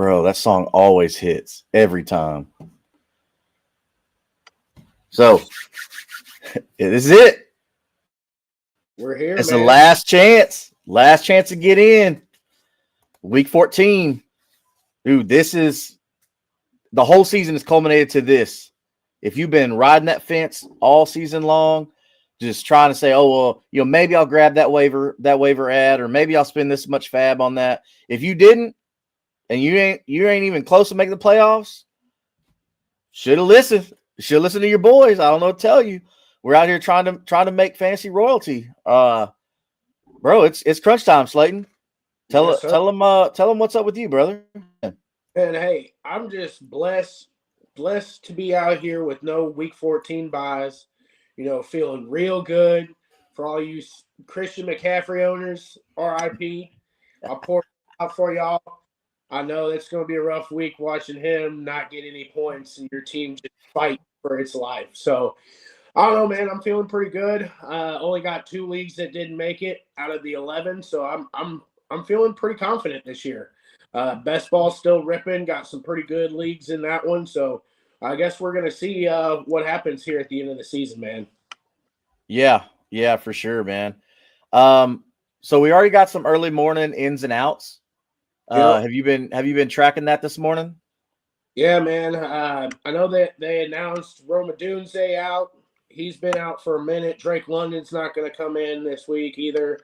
Bro, that song always hits every time. So, this is it. We're here, It's the man. last chance. Last chance to get in. Week 14. Dude, this is the whole season is culminated to this. If you've been riding that fence all season long, just trying to say, oh, well, maybe I'll grab that waiver ad, or maybe I'll spend this much fab on that. If you didn't, and you ain't even close to making the playoffs, should have listened. Should listen to your boys. I don't know what to tell you. We're out here trying to make fantasy royalty. Bro, it's crunch time, Slayton. Yes, sir. Tell them what's up with you, brother. And hey, I'm just blessed to be out here with no week 14 buys. Feeling real good for all you Christian McCaffrey owners. RIP. I'll pour it out for y'all. I know it's going to be a rough week watching him not get any points and your team just fight for its life. So I don't know, man. I'm feeling pretty good. Only got 2 leagues that didn't make it out of the 11, so I'm feeling pretty confident this year. Best ball still ripping. Got some pretty good leagues in that one, so I guess we're gonna see what happens here at the end of the season, man. Yeah, for sure, man. So we already got some early morning ins and outs. Yep. Have you been tracking that this morning? Yeah, man. I know that they announced Roma Dunze out. He's been out for a minute. Drake London's not going to come in this week either.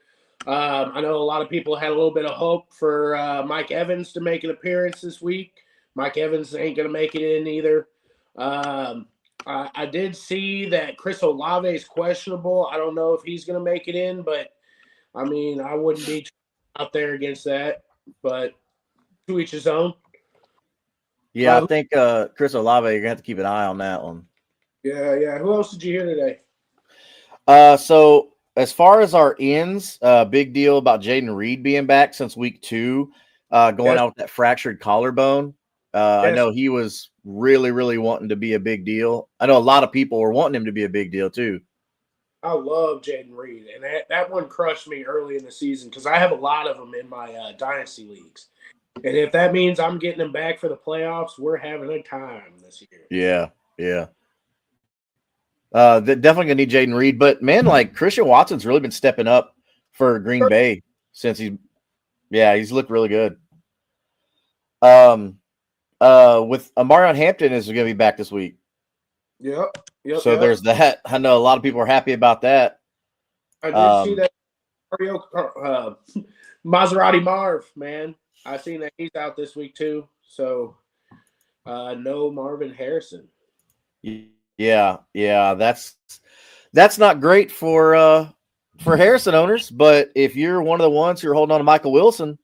I know a lot of people had a little bit of hope for Mike Evans to make an appearance this week. Mike Evans ain't going to make it in either. I did see that Chris Olave is questionable. I don't know if he's going to make it in, but I mean, I wouldn't be out there against that. But to each his own. Yeah, I think Chris Olave, you're gonna have to keep an eye on that one. Yeah. Who else did you hear today? So as far as our ends, big deal about Jaden Reed being back since week 2, going out with that fractured collarbone. I know he was really, really wanting to be a big deal. I know a lot of people were wanting him to be a big deal too. I love Jaden Reed, and that one crushed me early in the season because I have a lot of them in my dynasty leagues. And if that means I'm getting them back for the playoffs, we're having a time this year. Yeah. Definitely gonna need Jaden Reed, but man, like Christian Watson's really been stepping up for Green Bay since he's looked really good. With Amarion Hampton is going to be back this week. Yep. So there's that. I know a lot of people are happy about that. I did see that Maserati Marv, man. I seen that he's out this week too. So no Marvin Harrison. Yeah. That's not great for Harrison owners, but if you're one of the ones who are holding on to Michael Wilson,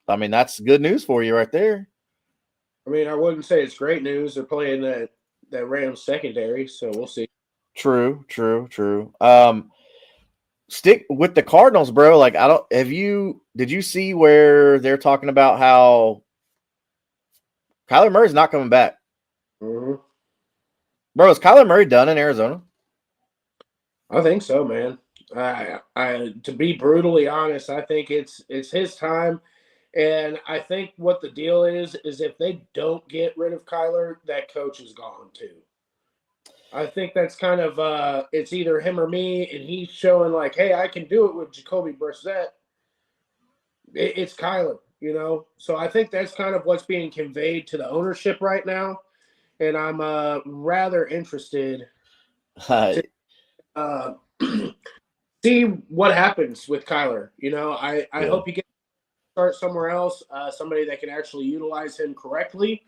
I mean, that's good news for you right there. I mean, I wouldn't say it's great news. They're playing that Rams secondary, so we'll see. True. Stick with the Cardinals, bro. Like, did you see where they're talking about how Kyler Murray's not coming back? Mm-hmm. Bro, is Kyler Murray done in Arizona? I think so, man. I to be brutally honest, I think it's his time. And I think what the deal is if they don't get rid of Kyler, that coach is gone too. I think that's kind of it's either him or me, and he's showing like, hey, I can do it with Jacoby Brissett. It's Kyler, So I think that's kind of what's being conveyed to the ownership right now, and I'm rather interested to see what happens with Kyler. I hope he gets start somewhere else, somebody that can actually utilize him correctly.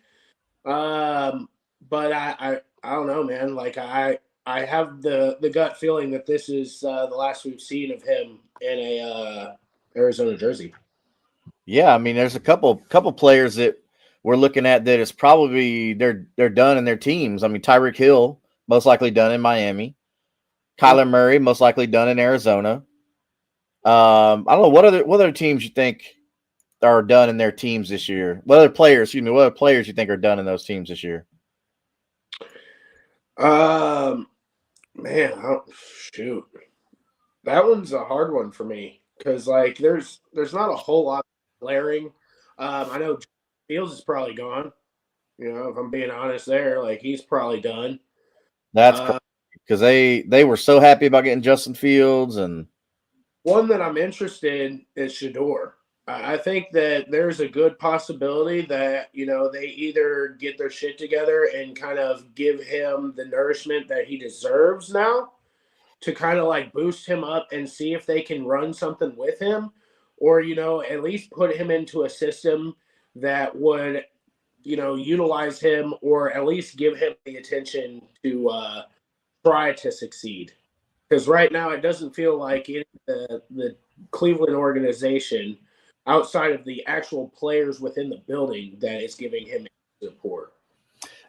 But I don't know, man. Like I have the gut feeling that this is the last we've seen of him in a Arizona jersey. Yeah, I mean, there's a couple players that we're looking at that is probably they're done in their teams. I mean, Tyreek Hill most likely done in Miami. Kyler Murray most likely done in Arizona. I don't know what other teams you think are done in their teams this year. What other players you think are done in those teams this year? Man, shoot, that one's a hard one for me because like there's not a whole lot glaring. I know Fields is probably gone. If I'm being honest there, like he's probably done. That's crazy Uh, because they were so happy about getting Justin Fields and One that I'm interested in is Shador. I think that there's a good possibility that, they either get their shit together and kind of give him the nourishment that he deserves now to kind of like boost him up and see if they can run something with him, or, at least put him into a system that would, utilize him or at least give him the attention to try to succeed. Because right now it doesn't feel like the Cleveland organization, outside of the actual players within the building, that is giving him support.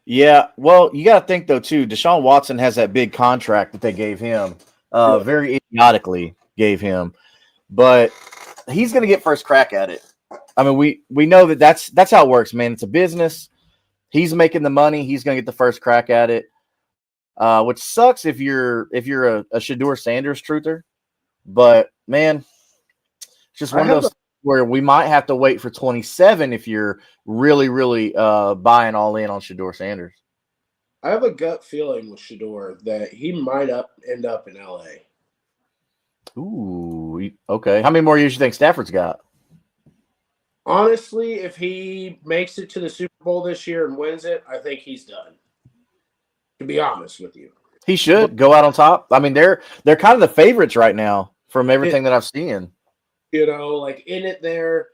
yeah. Well, you got to think though too. Deshaun Watson has that big contract that they gave him, Yeah. very idiotically gave him, but he's going to get first crack at it. I mean, we know that that's how it works, man. It's a business. He's making the money. He's going to get the first crack at it. Which sucks if you're a Shador Sanders truther, but man, it's just I one of have a those where we might have to wait for 27 if you're really buying all in on Shador Sanders. I have a gut feeling with Shador that he might end up in LA. Ooh, okay. How many more years do you think Stafford's got? Honestly, if he makes it to the Super Bowl this year and wins it, I think he's done. To be honest with you. He But should go out on top. I mean, they're kind of the favorites right now from it, everything that I've seen. like in it there.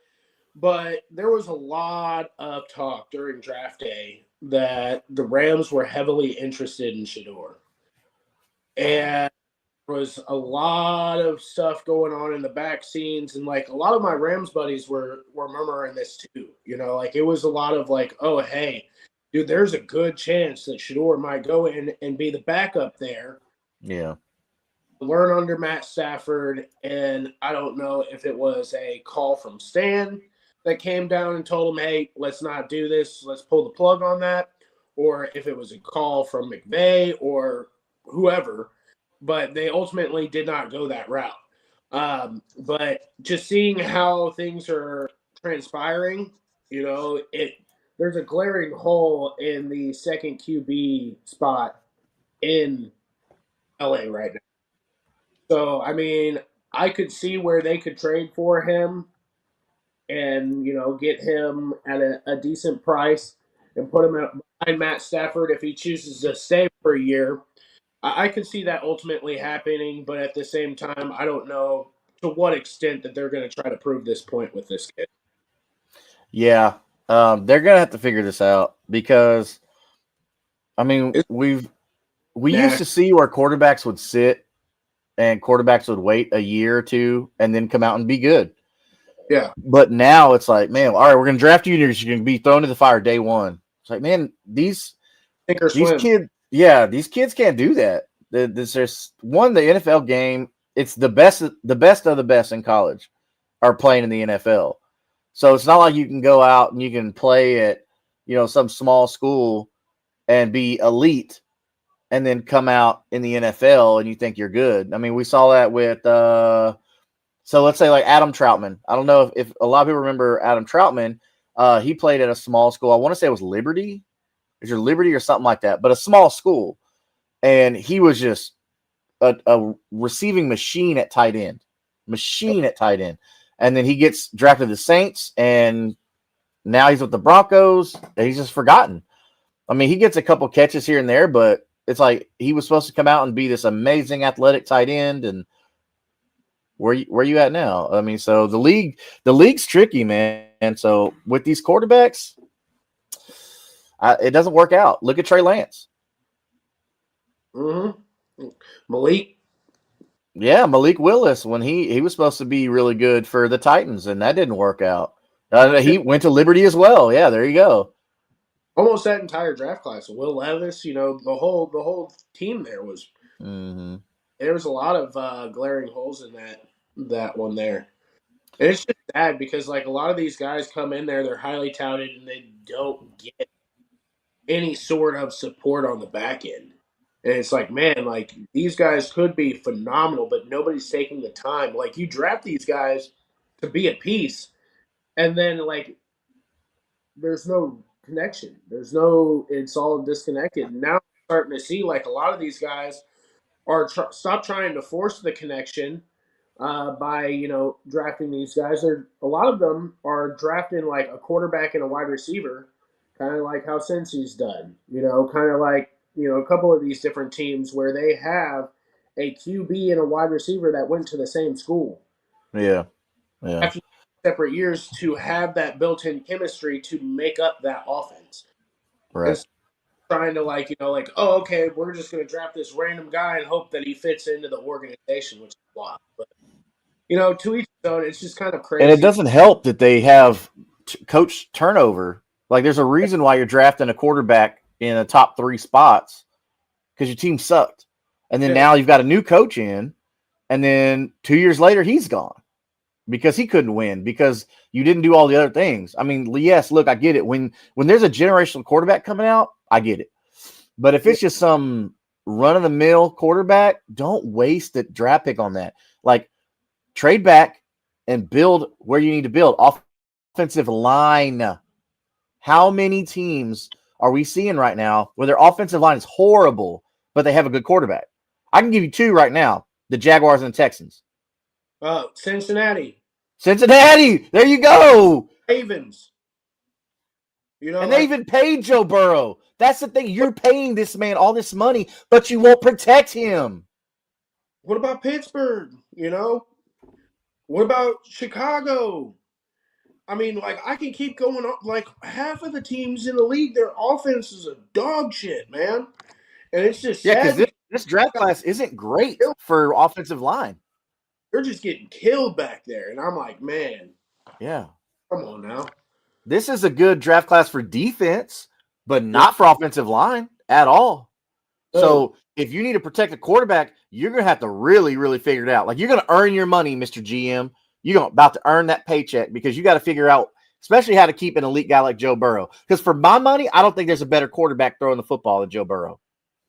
But there was a lot of talk during draft day that the Rams were heavily interested in Shador. And there was a lot of stuff going on in the back scenes. And like a lot of my Rams buddies were murmuring this too. Like it was a lot of like, oh, hey, dude, there's a good chance that Shador might go in and be the backup there, Yeah. learn under Matt Stafford. And I don't know if it was a call from Stan that came down and told him, hey, let's not do this. Let's pull the plug on that. Or if it was a call from McVay or whoever. But they ultimately did not go that route. But just seeing how things are transpiring, there's a glaring hole in the second QB spot in LA right now. So, I mean, I could see where they could trade for him and, get him at a decent price and put him behind Matt Stafford if he chooses to stay for a year. I could see that ultimately happening, but at the same time, I don't know to what extent that they're going to try to prove this point with this kid. Yeah. They're gonna have to figure this out because I mean It's we used to nasty. see where quarterbacks would sit and quarterbacks would wait a year or two and then come out and be good. Yeah, But now it's like, man, all right, we're gonna draft you. You're gonna be thrown to the fire day one. It's like, man, sink or these swim. kids, yeah, these kids can't do that. There's one the NFL game. It's the best of the best in college are playing in the NFL. So it's not like you can go out and you can play at some small school and be elite and then come out in the NFL and you think you're good. I mean, we saw that with so let's say like Adam Troutman. I don't know if a lot of people remember Adam Troutman. He played at a small school. I want to say it was Liberty. Is your Liberty or something like that? But a small school, and he was just a receiving machine at tight end, and then he gets drafted to the Saints, and now he's with the Broncos, and he's just forgotten. I mean, he gets a couple catches here and there, but it's like he was supposed to come out and be this amazing athletic tight end, and where you at now? I mean, so the league's tricky, man. And so with these quarterbacks, it doesn't work out. Look at Trey Lance. Mm-hmm. Malik. Yeah, Malik Willis when he was supposed to be really good for the Titans, and that didn't work out. He went to Liberty as well. Yeah, there you go. Almost that entire draft class. Will Levis, the whole team Mm-hmm. there was a lot of glaring holes in that one there. And it's just sad because like a lot of these guys come in there, they're highly touted and they don't get any sort of support on the back end. And it's like, man, like these guys could be phenomenal, but nobody's taking the time. Like you draft these guys to be at peace, and then like there's no connection. There's no. It's all disconnected. Now I'm starting to see like a lot of these guys are stop trying to force the connection by drafting these guys. They're a lot of them are drafting like a quarterback and a wide receiver, kind of like how Cincy's done. Kind of like a couple of these different teams where they have a QB and a wide receiver that went to the same school Yeah. Yeah. after separate years to have that built-in chemistry to make up that offense. And Right. trying to like oh okay, we're just going to draft this random guy and hope that he fits into the organization, which is wild. But to each his own. It's just kind of And it crazy. doesn't help that they have coach turnover. Like, there's a reason why you're drafting a quarterback in the top 3 spots because your team sucked. And then Yeah. now you've got a new coach in, and then 2 years later, he's gone because he couldn't win because you didn't do all the other things. I mean, yes, look, I get it. When there's a generational quarterback coming out, I get it. But if Yeah. it's just some run-of-the-mill quarterback, don't waste the draft pick on that. Like, trade back and build where you need to build. Offensive line. How many teams are we seeing right now where their offensive line is horrible, but they have a good quarterback? I can give you 2 right now: the Jaguars and the Texans. Cincinnati, Cincinnati, there you go. Ravens. And they Like even paid Joe Burrow. That's the thing. You're paying this man all this money, but you won't protect him. what about Pittsburgh? What about Chicago? I mean, like I can keep going on. Like half of the teams in the league, their offense is a dog shit, man, and it's just Yeah, sad because because this draft class isn't great for offensive line. they're just getting killed back there, and I'm like, man, Yeah. come on now. This is a good draft class for defense, but Yeah. not for offensive line at all. No. So if you need to protect a quarterback, you're going to have to really, really figure it out. Like, you're going to earn your money, Mr. GM. You're about to earn that paycheck because you got to figure out, especially how to keep an elite guy like Joe Burrow. Because for my money, I don't think there's a better quarterback throwing the football than Joe Burrow.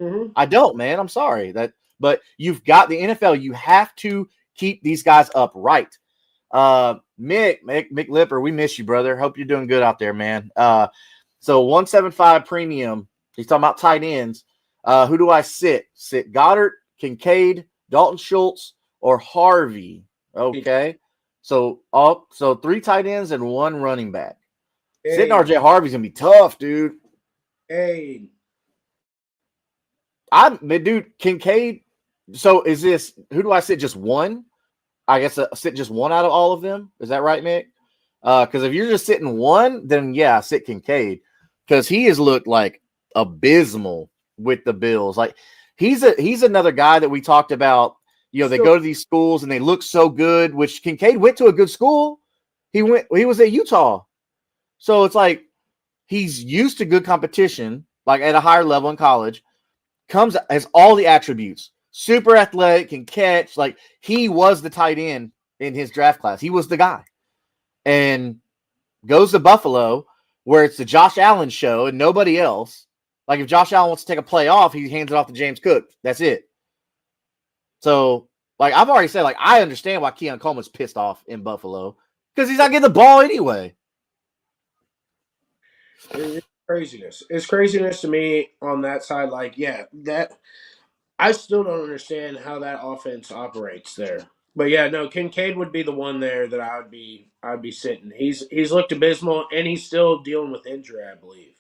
Mm-hmm. I don't, man. I'm sorry. But you've got the NFL. You have to keep these guys upright. Mick Lipper, we miss you, brother. Hope you're doing good out there, man. So 175 premium. He's talking about tight ends. Who do I sit? Sit Goddard, Kincaid, Dalton Schultz, or Harvey? Okay. So 3 tight ends and 1 running back. Sitting Hey, RJ Harvey's gonna be tough, dude. hey, Dude, Kincaid. So is this, who do I sit? Just 1? I guess sit just 1 out of all of them. Is that right, Mick? Because if you're just sitting 1, then yeah, sit Kincaid because he has looked like abysmal with the Bills. Like, he's another guy that we talked about. They still go to these schools and they look so good. Which Kincaid went to a good school. He was at Utah, so it's like he's used to good competition, like at a higher level in college. Has all the attributes. Super athletic, can catch. Like, he was the tight end in his draft class. He was the guy. And goes to Buffalo, where it's the Josh Allen show and nobody else. Like, if Josh Allen wants to take a play off, he hands it off to James Cook. That's it. So, like, I've already said, like, I understand why Keon Coleman's pissed off in Buffalo because he's not getting the ball anyway. it's craziness. It's craziness to me on that side. Like, yeah, that I still don't understand how that offense operates there. But yeah, no, Kincaid would be the one there that I'd be sitting. He's looked abysmal and he's still dealing with injury, I believe.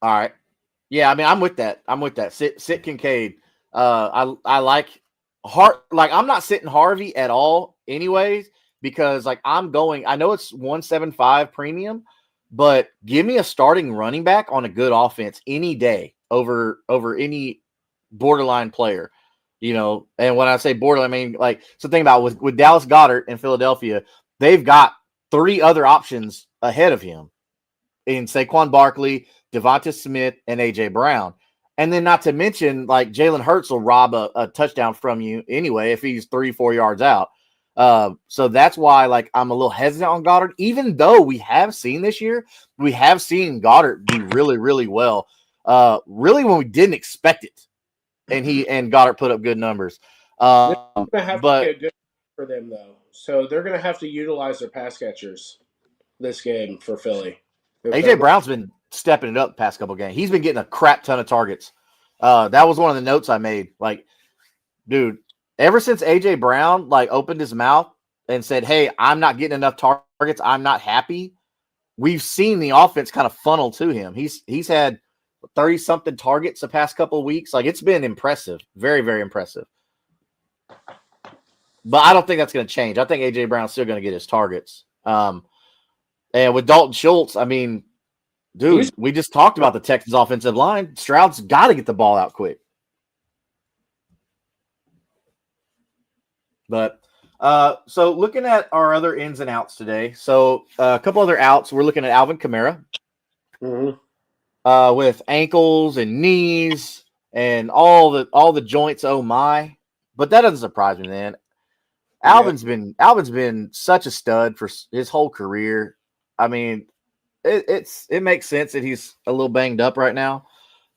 All right. Yeah, I mean, I'm with that. Sit Kincaid. I like like, I'm not sitting Harvey at all, anyways, because like I know it's 175 premium, but give me a starting running back on a good offense any day over any borderline player. And when I say borderline, I mean, like, so think about with Dallas Goedert in Philadelphia, they've got 3 other options ahead of him in Saquon Barkley, Devonta Smith, and A.J. Brown. And then not to mention, like, Jalen Hurts will rob a touchdown from you anyway if he's 3-4 yards out. So that's why, like, I'm a little hesitant on Goddard, even though we have seen Goddard do really, really well. Really when we didn't expect it. And Goddard put up good numbers. This is gonna have to be But a good for them though. So they're gonna have to utilize their pass catchers. this game for Philly. If they're AJ Brown's been stepping it up the past couple games. He's been getting a crap ton of targets. That was one of the notes I made. Like, dude, ever since AJ Brown like opened his mouth and said, "Hey, I'm not getting enough targets. I'm not happy." We've seen the offense kind of funnel to him. He's had 30 something targets the past couple of weeks. Like, it's been impressive. Very, very impressive. But I don't think that's going to change. I think AJ Brown's still going to get his targets. And with Dalton Schultz, I mean, dude, we just talked about the Texans offensive line. Stroud's got to get the ball out quick. But so looking at our other ins and outs today. So a couple other outs. We're looking at Alvin Kamara with ankles and knees and all the joints. Oh my! But that doesn't surprise me, man. Alvin's been such a stud for his whole career. I mean, it makes sense that he's a little banged up right now,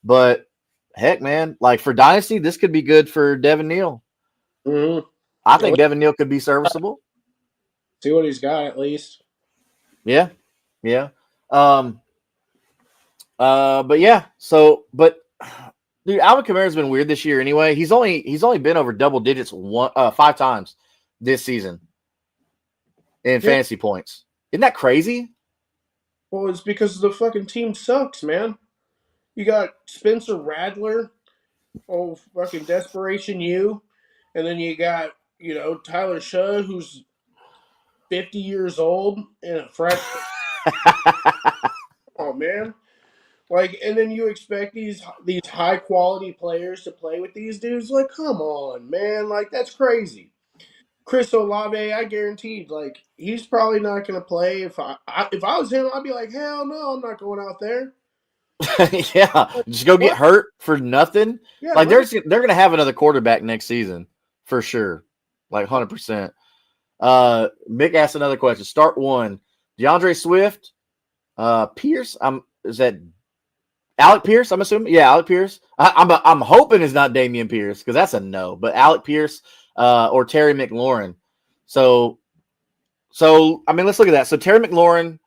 but heck, man, like for Dynasty, this could be good for Devin Neal. I think Devin Neal could be serviceable. See what he's got at least. Yeah. But yeah. So, but dude, Alvin Kamara's been weird this year. Anyway, he's only been over double digits 5 times this season in fantasy points. Isn't that crazy? Well, it's because the fucking team sucks, man. You got Spencer Radler, fucking Desperation U, and then you got, Tyler Shaw, who's 50 years old and a freshman. Oh, man. Like, and then you expect these high quality players to play with these dudes? Like, come on, man. Like, that's crazy. Chris Olave, I guaranteed, like, he's probably not going to play. If I was him, I'd be like, hell no, I'm not going out there. Yeah, just go get hurt for nothing. Yeah, like they're going to have another quarterback next season for sure, like 100%. Mick asked another question. Start one: DeAndre Swift, Pierce. Is that Alec Pierce? I'm assuming. Yeah, Alec Pierce. I'm hoping it's not Damian Pierce because that's a no. But Alec Pierce or Terry McLaurin. So I mean, let's look at that. So Terry McLaurin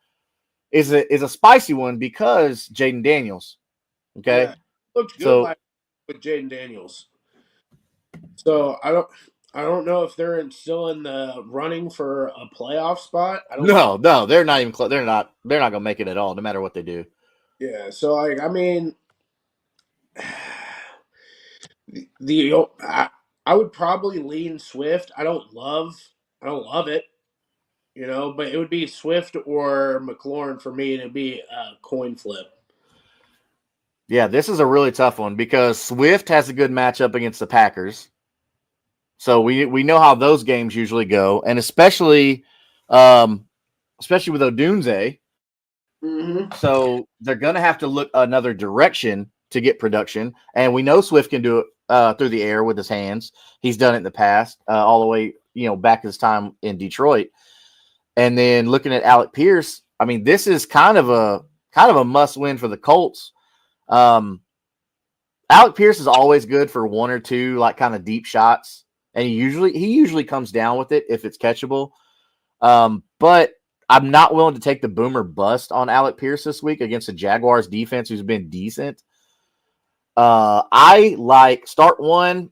is a spicy one because Jaden Daniels. Okay, yeah, looked good with Jaden Daniels. So I don't know if they're still in the running for a playoff spot. No, they're not even close. They're not gonna make it at all, no matter what they do. Yeah, so like I mean, I would probably lean Swift. I don't love it. But it would be Swift or McLaurin for me, and it'd be a coin flip. Yeah, this is a really tough one because Swift has a good matchup against the Packers. So we know how those games usually go, and especially with Odunze. So they're going to have to look another direction to get production, and we know Swift can do it through the air with his hands. He's done it in the past, all the way back his time in Detroit. And then looking at Alec Pierce, I mean, this is kind of a must win for the Colts. Alec Pierce is always good for one or two like kind of deep shots, and he usually comes down with it if it's catchable. But I'm not willing to take the boomer bust on Alec Pierce this week against the Jaguars defense, who's been decent. I like start one.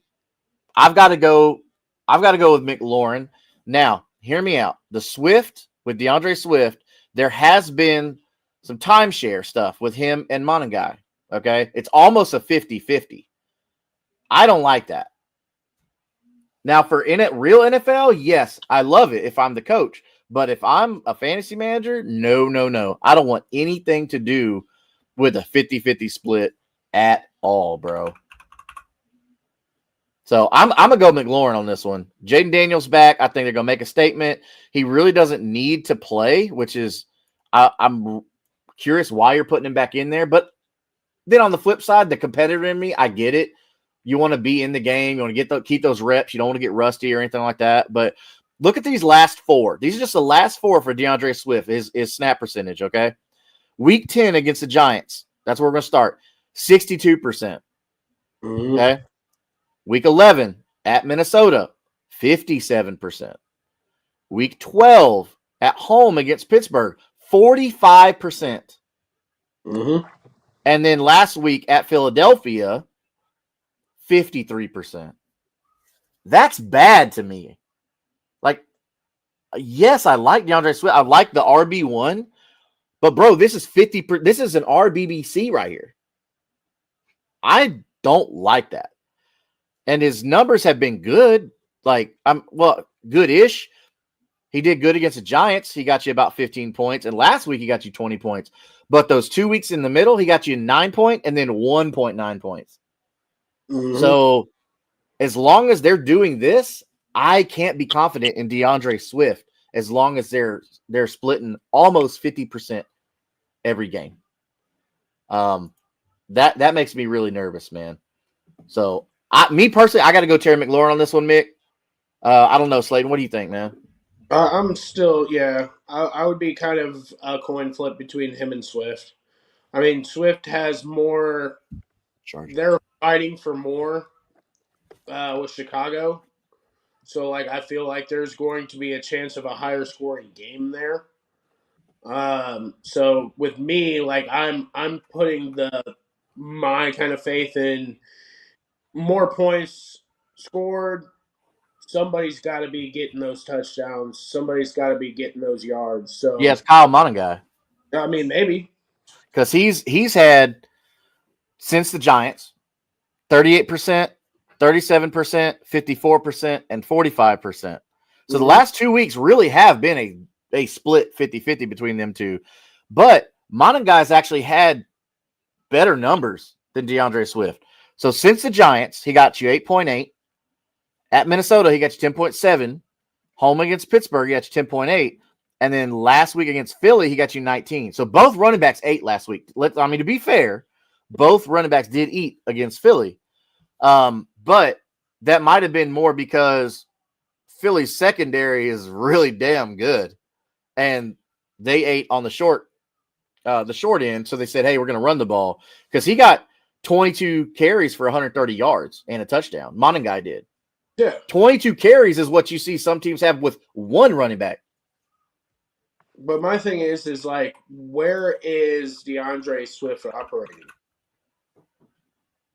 I've got to go with McLaurin. Now, hear me out. The Swift with DeAndre Swift, there has been some timeshare stuff with him and Monangai. Okay, it's almost a 50-50. I don't like that. Now, for real NFL, yes, I love it if I'm the coach. But if I'm a fantasy manager, no. I don't want anything to do with a 50-50 split at all, bro. So I'm going to go McLaurin on this one. Jaden Daniels back. I think they're going to make a statement. He really doesn't need to play, which is I'm curious why you're putting him back in there. But then on the flip side, the competitor in me, I get it. You want to be in the game. You want to keep those reps. You don't want to get rusty or anything like that. But look at these last 4. These are just the last 4 for DeAndre Swift, his snap percentage, okay? Week 10 against the Giants. That's where we're going to start. 62%. Okay? Week 11 at Minnesota, 57%. Week 12 at home against Pittsburgh, 45%. Mm-hmm. And then last week at Philadelphia, 53%. That's bad to me. Like, yes, I like DeAndre Swift. I like the RB1. But, bro, this is 50. This is an RBBC right here. I don't like that. And his numbers have been good. Like, good-ish. He did good against the Giants. He got you about 15 points. And last week, he got you 20 points. But those 2 weeks in the middle, he got you 9 points and then 1.9 points. Mm-hmm. So, as long as they're doing this, I can't be confident in DeAndre Swift as long as they're splitting almost 50% every game. That makes me really nervous, man. So, me personally, I got to go Terry McLaurin on this one, Mick. I don't know, Slayton. What do you think, man? I'm still, yeah. I would be kind of a coin flip between him and Swift. I mean, Swift has more. Chargers. They're fighting for more with Chicago. So, like, I feel like there's going to be a chance of a higher scoring game there. So with me, like, I'm putting my kind of faith in more points scored. Somebody's got to be getting those touchdowns. Somebody's got to be getting those yards. Yeah, So, it's Kyle Monaghan. I mean, maybe. Because he's had, since the Giants, 38%, 37%, 54%, and 45%. So the last 2 weeks really have been a split 50-50 between them two. But Monaghan's actually had better numbers than DeAndre Swift. So since the Giants, he got you 8.8. At Minnesota, he got you 10.7. Home against Pittsburgh, he got you 10.8. And then last week against Philly, he got you 19. So both running backs ate last week. To be fair, both running backs did eat against Philly. But that might have been more because Philly's secondary is really damn good. And they ate on the short end. So they said, hey, we're going to run the ball. Because he got 22 carries for 130 yards and a touchdown. Monaghan did. Yeah. 22 carries is what you see some teams have with one running back. But my thing is like, where is DeAndre Swift operating?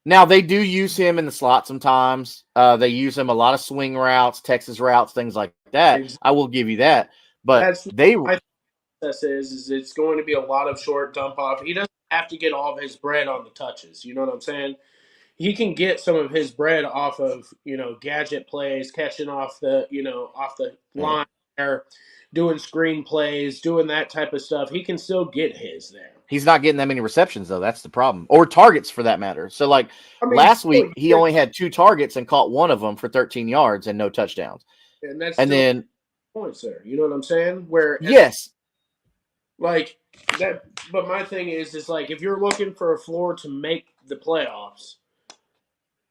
Now, they do use him in the slot sometimes. They use him a lot of swing routes, Texas routes, things like that. Exactly. I will give you that. But my process is it's going to be a lot of short dump off. He doesn't have to get all of his bread on the touches. You know what I'm saying? He can get some of his bread off of, gadget plays, catching off the line there, doing screen plays, doing that type of stuff. He can still get his there. He's not getting that many receptions, though. That's the problem. Or targets, for that matter. So, last week, he only had 2 targets and caught one of them for 13 yards and no touchdowns. And then points there. You know what I'm saying? Yes. Like that. But my thing is like, if you're looking for a floor to make the playoffs,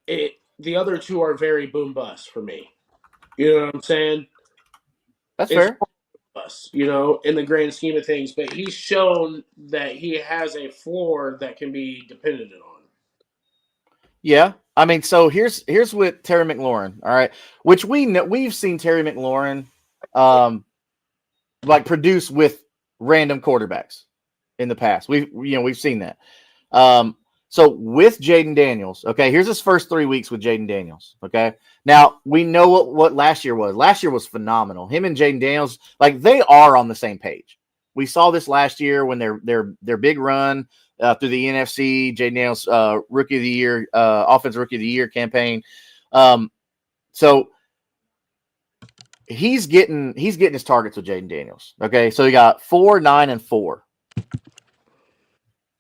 the other two are very boom bust for me. You know what I'm saying? That's fair. Us, in the grand scheme of things, but he's shown that he has a floor that can be depended on. Yeah. I mean, so here's with Terry McLaurin, all right, which we've seen Terry McLaurin produce with random quarterbacks in the past. We've seen that. So with Jaden Daniels, okay, here's his first 3 weeks with Jaden Daniels, okay? Now, we know what last year was. Last year was phenomenal. Him and Jaden Daniels, they are on the same page. We saw this last year when their big run through the NFC, Jaden Daniels Rookie of the Year, Offensive Rookie of the Year campaign. So he's getting his targets with Jaden Daniels, okay? So he got 4, 9, and 4.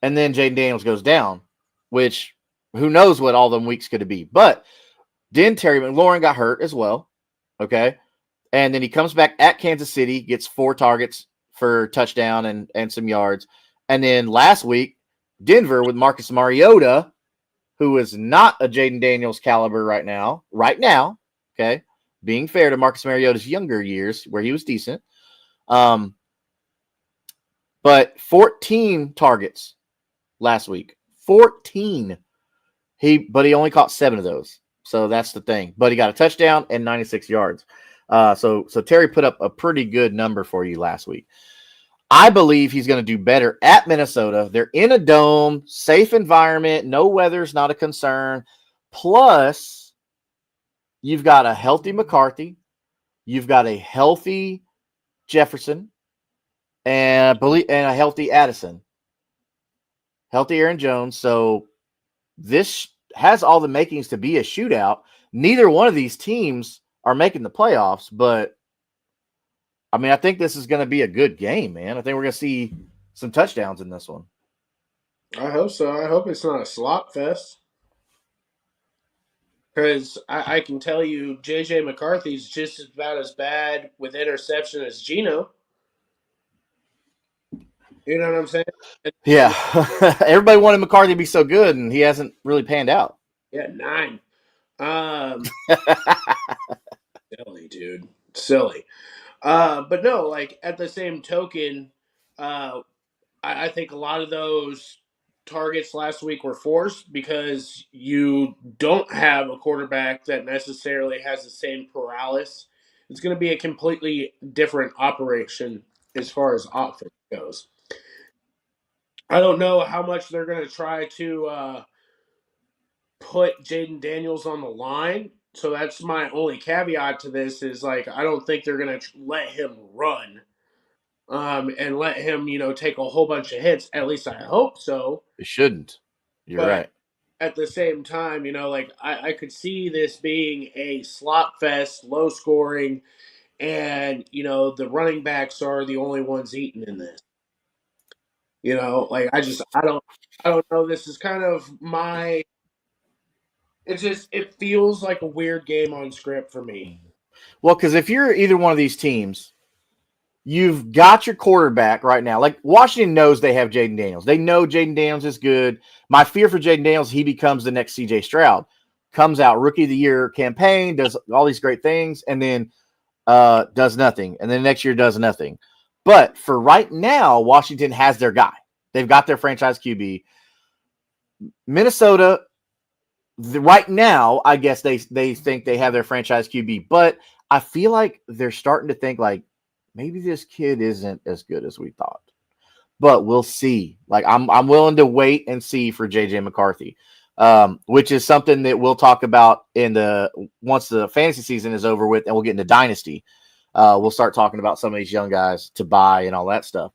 And then Jaden Daniels goes down, which who knows what all them weeks could be. But then Terry McLaurin got hurt as well, okay? And then he comes back at Kansas City, gets 4 targets for touchdown and some yards. And then last week, Denver with Marcus Mariota, who is not a Jaden Daniels caliber right now, okay? Being fair to Marcus Mariota's younger years where he was decent. But 14 targets last week. 14. But he only caught 7 of those. So that's the thing. But he got a touchdown and 96 yards. So Terry put up a pretty good number for you last week. I believe he's going to do better at Minnesota. They're in a dome, safe environment, no weather's not a concern. Plus, you've got a healthy McCarthy, you've got a healthy Jefferson, and a healthy Addison, healthy Aaron Jones. So this has all the makings to be a shootout. Neither one of these teams are making the playoffs, but I mean, I think this is going to be a good game, man. I think we're going to see some touchdowns in this one. I hope so. I hope it's not a slop fest. Because I can tell you, J.J. McCarthy's just about as bad with interception as Geno. You know what I'm saying? Yeah. Everybody wanted McCarthy to be so good, and he hasn't really panned out. Yeah, 9. Um, Silly, dude. Silly. But no, like at the same token, uh, I think a lot of those targets last week were forced because you don't have a quarterback that necessarily has the same paralysis. It's going to be a completely different operation as far as offense goes. I don't know how much they're going to try to put Jaden Daniels on the line. So that's my only caveat to this is like I don't think they're going to let him run and let him, take a whole bunch of hits. At least I hope so. It shouldn't. You're But right. at the same time, like I could see this being a slot fest, low scoring, and the running backs are the only ones eating in this. Like I don't know. This is kind of my. It feels like a weird game on script for me. Well, because if you're either one of these teams, you've got your quarterback right now. Like Washington knows they have Jaden Daniels. They know Jaden Daniels is good. My fear for Jaden Daniels, he becomes the next CJ Stroud. Comes out rookie of the year campaign, does all these great things, and then does nothing. And then next year does nothing. But for right now, Washington has their guy. They've got their franchise QB. Minnesota, right now, I guess they think they have their franchise QB, but I feel like they're starting to think like maybe this kid isn't as good as we thought. But we'll see. Like I'm willing to wait and see for JJ McCarthy, which is something that we'll talk about in the once the fantasy season is over with, and we'll get into dynasty. We'll start talking about some of these young guys to buy and all that stuff.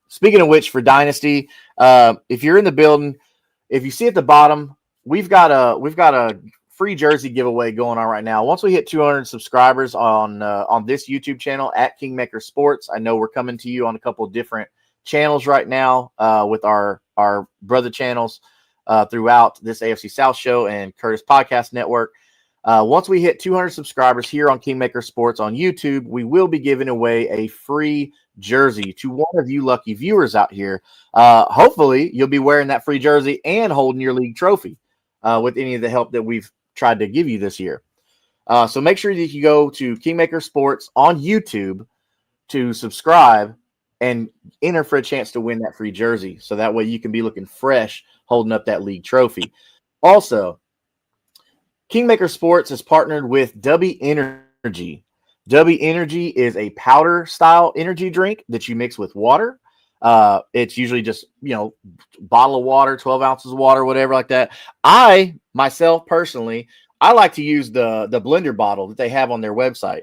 Speaking of which, for dynasty, if you're in the building, if you see at the bottom, we've got a free jersey giveaway going on right now. Once we hit 200 subscribers on this YouTube channel at Kingmaker Sports, I know we're coming to you on a couple of different channels right now with our brother channels throughout this AFC South show and Curtis Podcast Network. Once we hit 200 subscribers here on Kingmaker Sports on YouTube, we will be giving away a free jersey to one of you lucky viewers out here. Hopefully, you'll be wearing that free jersey and holding your league trophy with any of the help that we've tried to give you this year. So make sure that you go to Kingmaker Sports on YouTube to subscribe and enter for a chance to win that free jersey. So that way you can be looking fresh holding up that league trophy. Also, Kingmaker Sports is partnered with W Energy. W Energy is a powder style energy drink that you mix with water. It's usually just, bottle of water, 12 ounces of water, whatever like that. I, myself, personally, I like to use the blender bottle that they have on their website.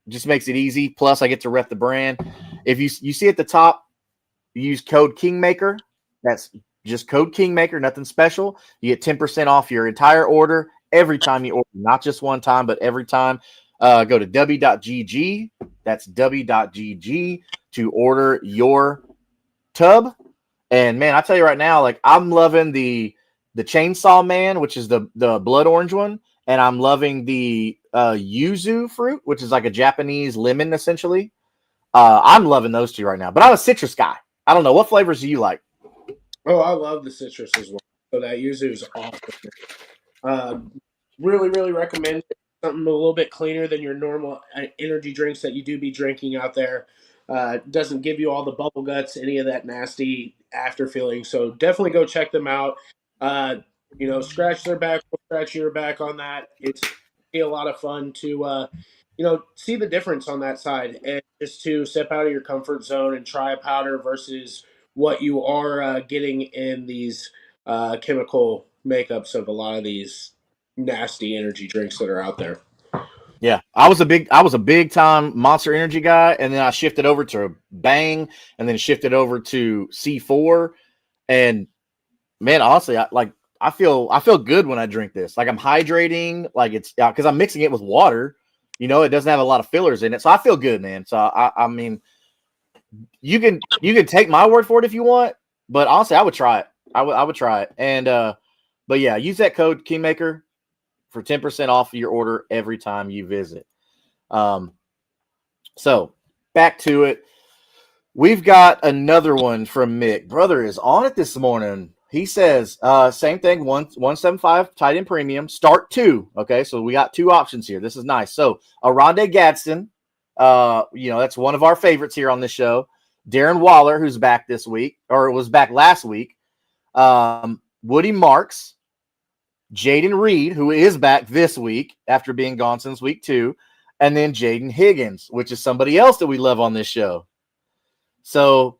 Just makes it easy. Plus, I get to rep the brand. If you see at the top, use code Kingmaker. That's just code Kingmaker, nothing special. You get 10% off your entire order every time you order, not just one time, but every time. Go to w.gg. That's w.gg to order your tub. And man, I tell you right now, like I'm loving the Chainsaw Man, which is the blood orange one, and I'm loving the yuzu fruit, which is like a Japanese lemon essentially. I'm loving those two right now. But I'm a citrus guy. I don't know, what flavors do you like? Oh, I love the citrus as well. So that yuzu is awesome. Uh, really, really recommend it. Something a little bit cleaner than your normal energy drinks that you do be drinking out there. Doesn't give you all the bubble guts, any of that nasty after feeling. So definitely go check them out. Scratch their back, we'll scratch your back on that. It's be a lot of fun to see the difference on that side and just to step out of your comfort zone and try a powder versus what you are getting in these chemical makeups of a lot of these nasty energy drinks that are out there. Yeah, I was a big time Monster Energy guy, and then I shifted over to Bang, and then shifted over to C4. And man, honestly, I feel good when I drink this. Like I'm hydrating, like it's because I'm mixing it with water. It doesn't have a lot of fillers in it, so I feel good, man. So I mean, you can take my word for it if you want, but honestly, I would try it. I would try it, and but yeah, use that code Kingmaker for 10% off your order every time you visit. So back to it. We've got another one from Mick. Brother is on it this morning. He says, same thing, 175 tight end premium, start 2. Okay, so we got 2 options here. This is nice. So Aronde Gadsden, that's one of our favorites here on this show. Darren Waller, who's back this week, or was back last week. Woody Marks, Jaden Reed, who is back this week after being gone since week 2, and then Jaden Higgins, which is somebody else that we love on this show. So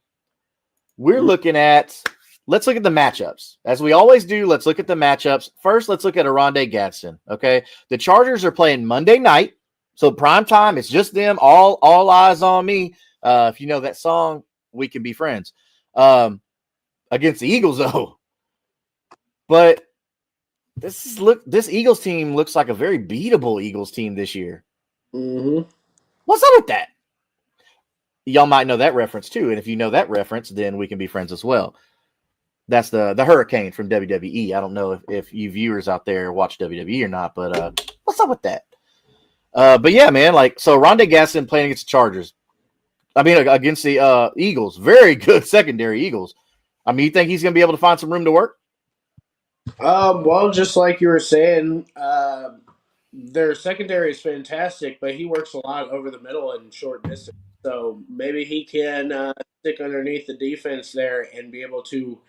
let's look at the matchups. As we always do, let's look at the matchups. First, let's look at Aronde Gadsden. Okay. The Chargers are playing Monday night. So prime time, it's just them, all eyes on me. If you know that song, We Can Be Friends. Against the Eagles, though. But this Eagles team looks like a very beatable Eagles team this year. Mm-hmm. What's up with that? Y'all might know that reference too, and if you know that reference, then we can be friends as well. That's the Hurricane from WWE. I don't know if you viewers out there watch WWE or not, but what's up with that? But yeah, man, so Aronde Gadsden playing against the Chargers. I mean, against the Eagles. Very good secondary Eagles. I mean, you think he's going to be able to find some room to work? Well, just like you were saying, their secondary is fantastic, but he works a lot over the middle and short distance. So maybe he can stick underneath the defense there and be able to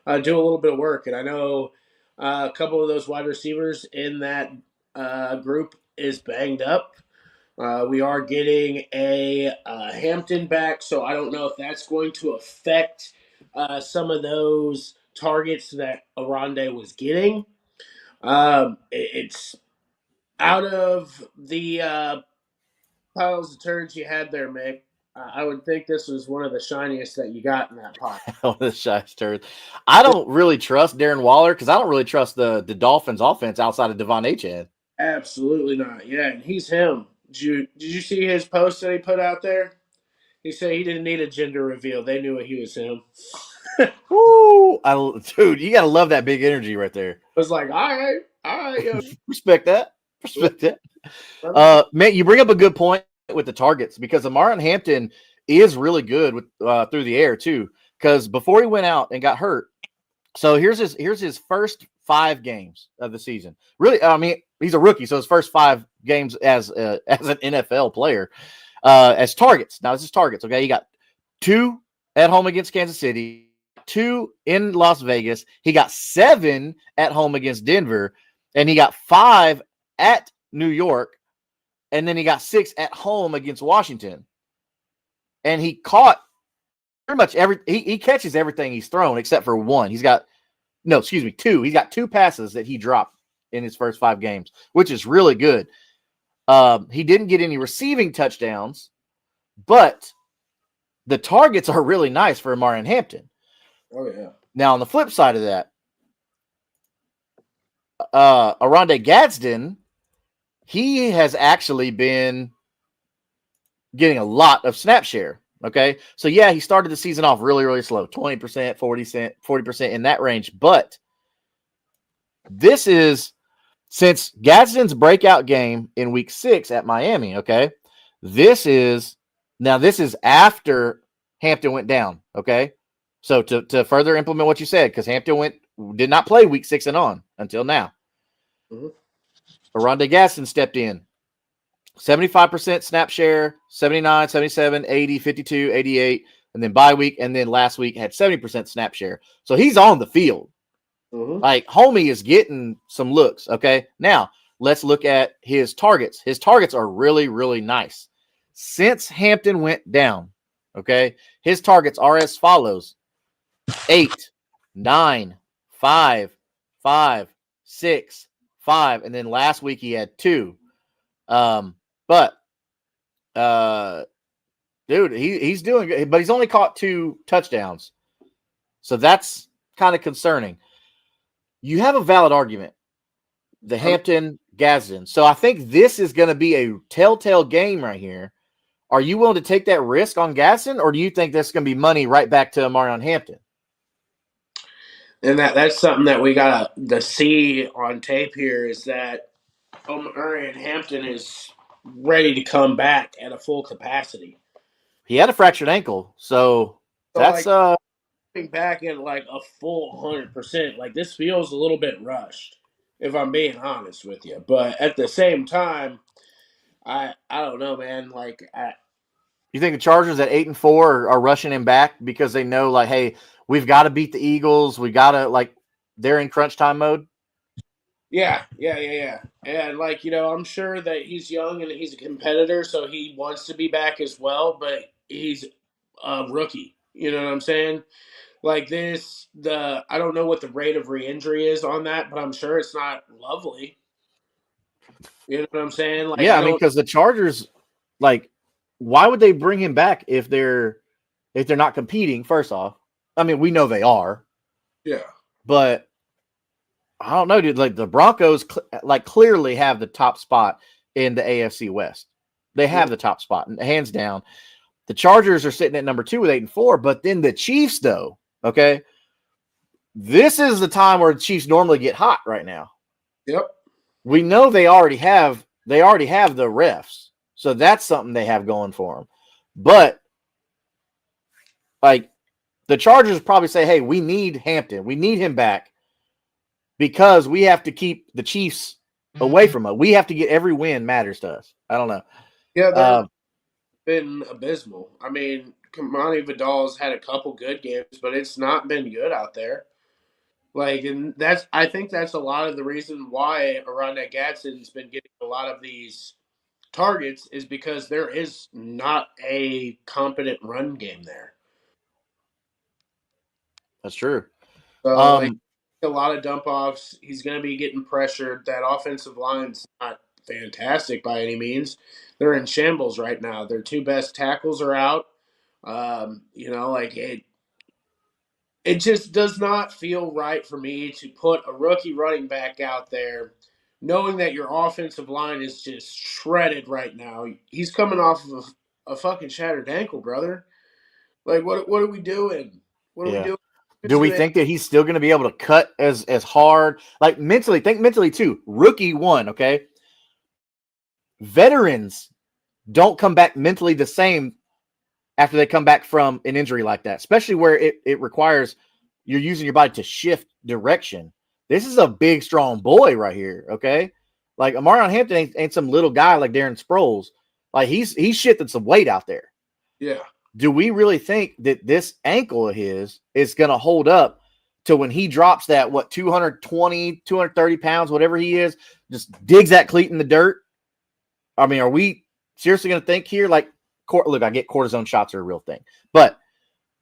do a little bit of work. And I know a couple of those wide receivers in that group is banged up. We are getting a Hampton back, so I don't know if that's going to affect some of those targets that Aronde was getting. It's out of the piles of turds you had there, Mick. I would think this was one of the shiniest that you got in that pot. One of the shy turds. I don't really trust Darren Waller because I don't really trust the Dolphins offense outside of Devon Achane. Absolutely not. Yeah, and he's him. Did you see his post that he put out there? He said he didn't need a gender reveal. They knew he was him. Woo! Dude, you got to love that big energy right there. I was like, all right, yo. Respect that. Man, you bring up a good point with the targets because Amaron Hampton is really good with through the air too. Because before he went out and got hurt, so here's his first 5 games of the season. Really, I mean, he's a rookie, so his first 5 games as an NFL player as targets. Now this is targets. Okay, he got 2 at home against Kansas City, 2 in Las Vegas. He got 7 at home against Denver, and he got 5 at New York, and then he got 6 at home against Washington. And he caught pretty much he catches everything he's thrown except for 1. He's got 2. He's got 2 passes that he dropped in his first 5 games, which is really good. He didn't get any receiving touchdowns, but the targets are really nice for Amaron Hampton. Oh, yeah. Now, on the flip side of that, Aronde Gadsden, he has actually been getting a lot of snap share. Okay. So, yeah, he started the season off really, really slow, 20%, 40% in that range. But this is since Gadsden's breakout game in week 6 at Miami. Okay. This is after Hampton went down. Okay. So to further implement what you said, because Hampton did not play week 6 and on until now. Mm-hmm. Aronde Gadsden stepped in. 75% snap share, 79, 77, 80, 52, 88, and then bye week, and then last week had 70% snap share. So he's on the field. Mm-hmm. Like, homie is getting some looks, okay? Now, let's look at his targets. His targets are really, really nice. Since Hampton went down, okay, his targets are as follows: 8, 9, 5, 5, 6, 5, and then last week he had 2. But dude, he's doing good, but he's only caught 2 touchdowns, so that's kind of concerning. You have a valid argument, the Hampton Gadsden. So I think this is going to be a telltale game right here. Are you willing to take that risk on Gadsden, or do you think that's going to be money right back to Amarion Hampton? And that's something that we got to see on tape here is that Omarion Hampton is ready to come back at a full capacity. He had a fractured ankle, so that's like, coming back at like a full 100%. Like this feels a little bit rushed, if I'm being honest with you. But at the same time, I don't know, man. Like you think the Chargers at 8-4 are rushing him back because they know, like, hey, we've got to beat the Eagles. We got to, like, they're in crunch time mode. Yeah. And like, I'm sure that he's young and he's a competitor, so he wants to be back as well, but he's a rookie. You know what I'm saying? Like I don't know what the rate of re-injury is on that, but I'm sure it's not lovely. You know what I'm saying? Like, yeah, I mean, because the Chargers, like, why would they bring him back if they're not competing? First off, I mean, we know they are. Yeah, but I don't know, dude. Like the Broncos, clearly have the top spot in the AFC West. They have the top spot, hands down. The Chargers are sitting at number 2 with 8-4, but then the Chiefs, though, okay, this is the time where the Chiefs normally get hot right now. Yep. We know they already have the refs, so that's something they have going for them. But like the Chargers probably say, hey, we need Hampton, we need him back because we have to keep the Chiefs away from us. We have to get every win matters to us. I don't know. Yeah, they've been abysmal. I mean, Kamani Vidal's had a couple good games, but it's not been good out there. Like, and I think that's a lot of the reason why Aranda Gadsden's been getting a lot of these targets is because there is not a competent run game there. That's true. So, like, a lot of dump offs. He's going to be getting pressured. That offensive line's not fantastic by any means. They're in shambles right now. Their 2 best tackles are out. Like it just does not feel right for me to put a rookie running back out there knowing that your offensive line is just shredded right now. He's coming off of a fucking shattered ankle, brother. Like, what are we doing? What are we doing? Do we think that he's still going to be able to cut as hard? Like mentally, think mentally too. Rookie 1, okay? Veterans don't come back mentally the same after they come back from an injury like that, especially where it requires you're using your body to shift direction. This is a big, strong boy right here, okay? Like Amarion Hampton ain't some little guy like Darren Sproles. Like he's shifting some weight out there. Yeah. Do we really think that this ankle of his is going to hold up to when he drops that, 220, 230 pounds, whatever he is, just digs that cleat in the dirt? I mean, are we seriously going to think here? Like, look, I get cortisone shots are a real thing, but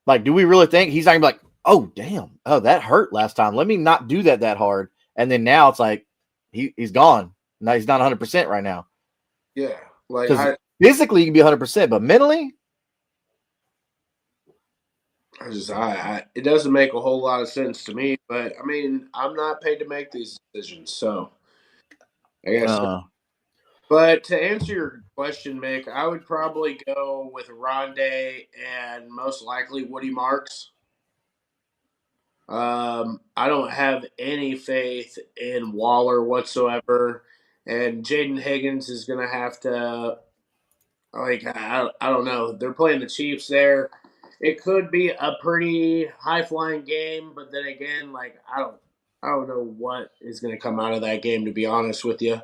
like, do we really think he's not going to be like, oh, damn, oh, that hurt last time. Let me not do that hard. And then now it's like he's gone. No, he's not 100% right now. Yeah. Like physically, you can be 100%, but mentally, it doesn't make a whole lot of sense to me, but I mean, I'm not paid to make these decisions, so I guess. But to answer your question, Mick, I would probably go with Rondé and most likely Woody Marks. I don't have any faith in Waller whatsoever, and Jaden Higgins is going to have to. Like, I don't know. They're playing the Chiefs there. It could be a pretty high flying game, but then again, like I don't know what is going to come out of that game. To be honest with you,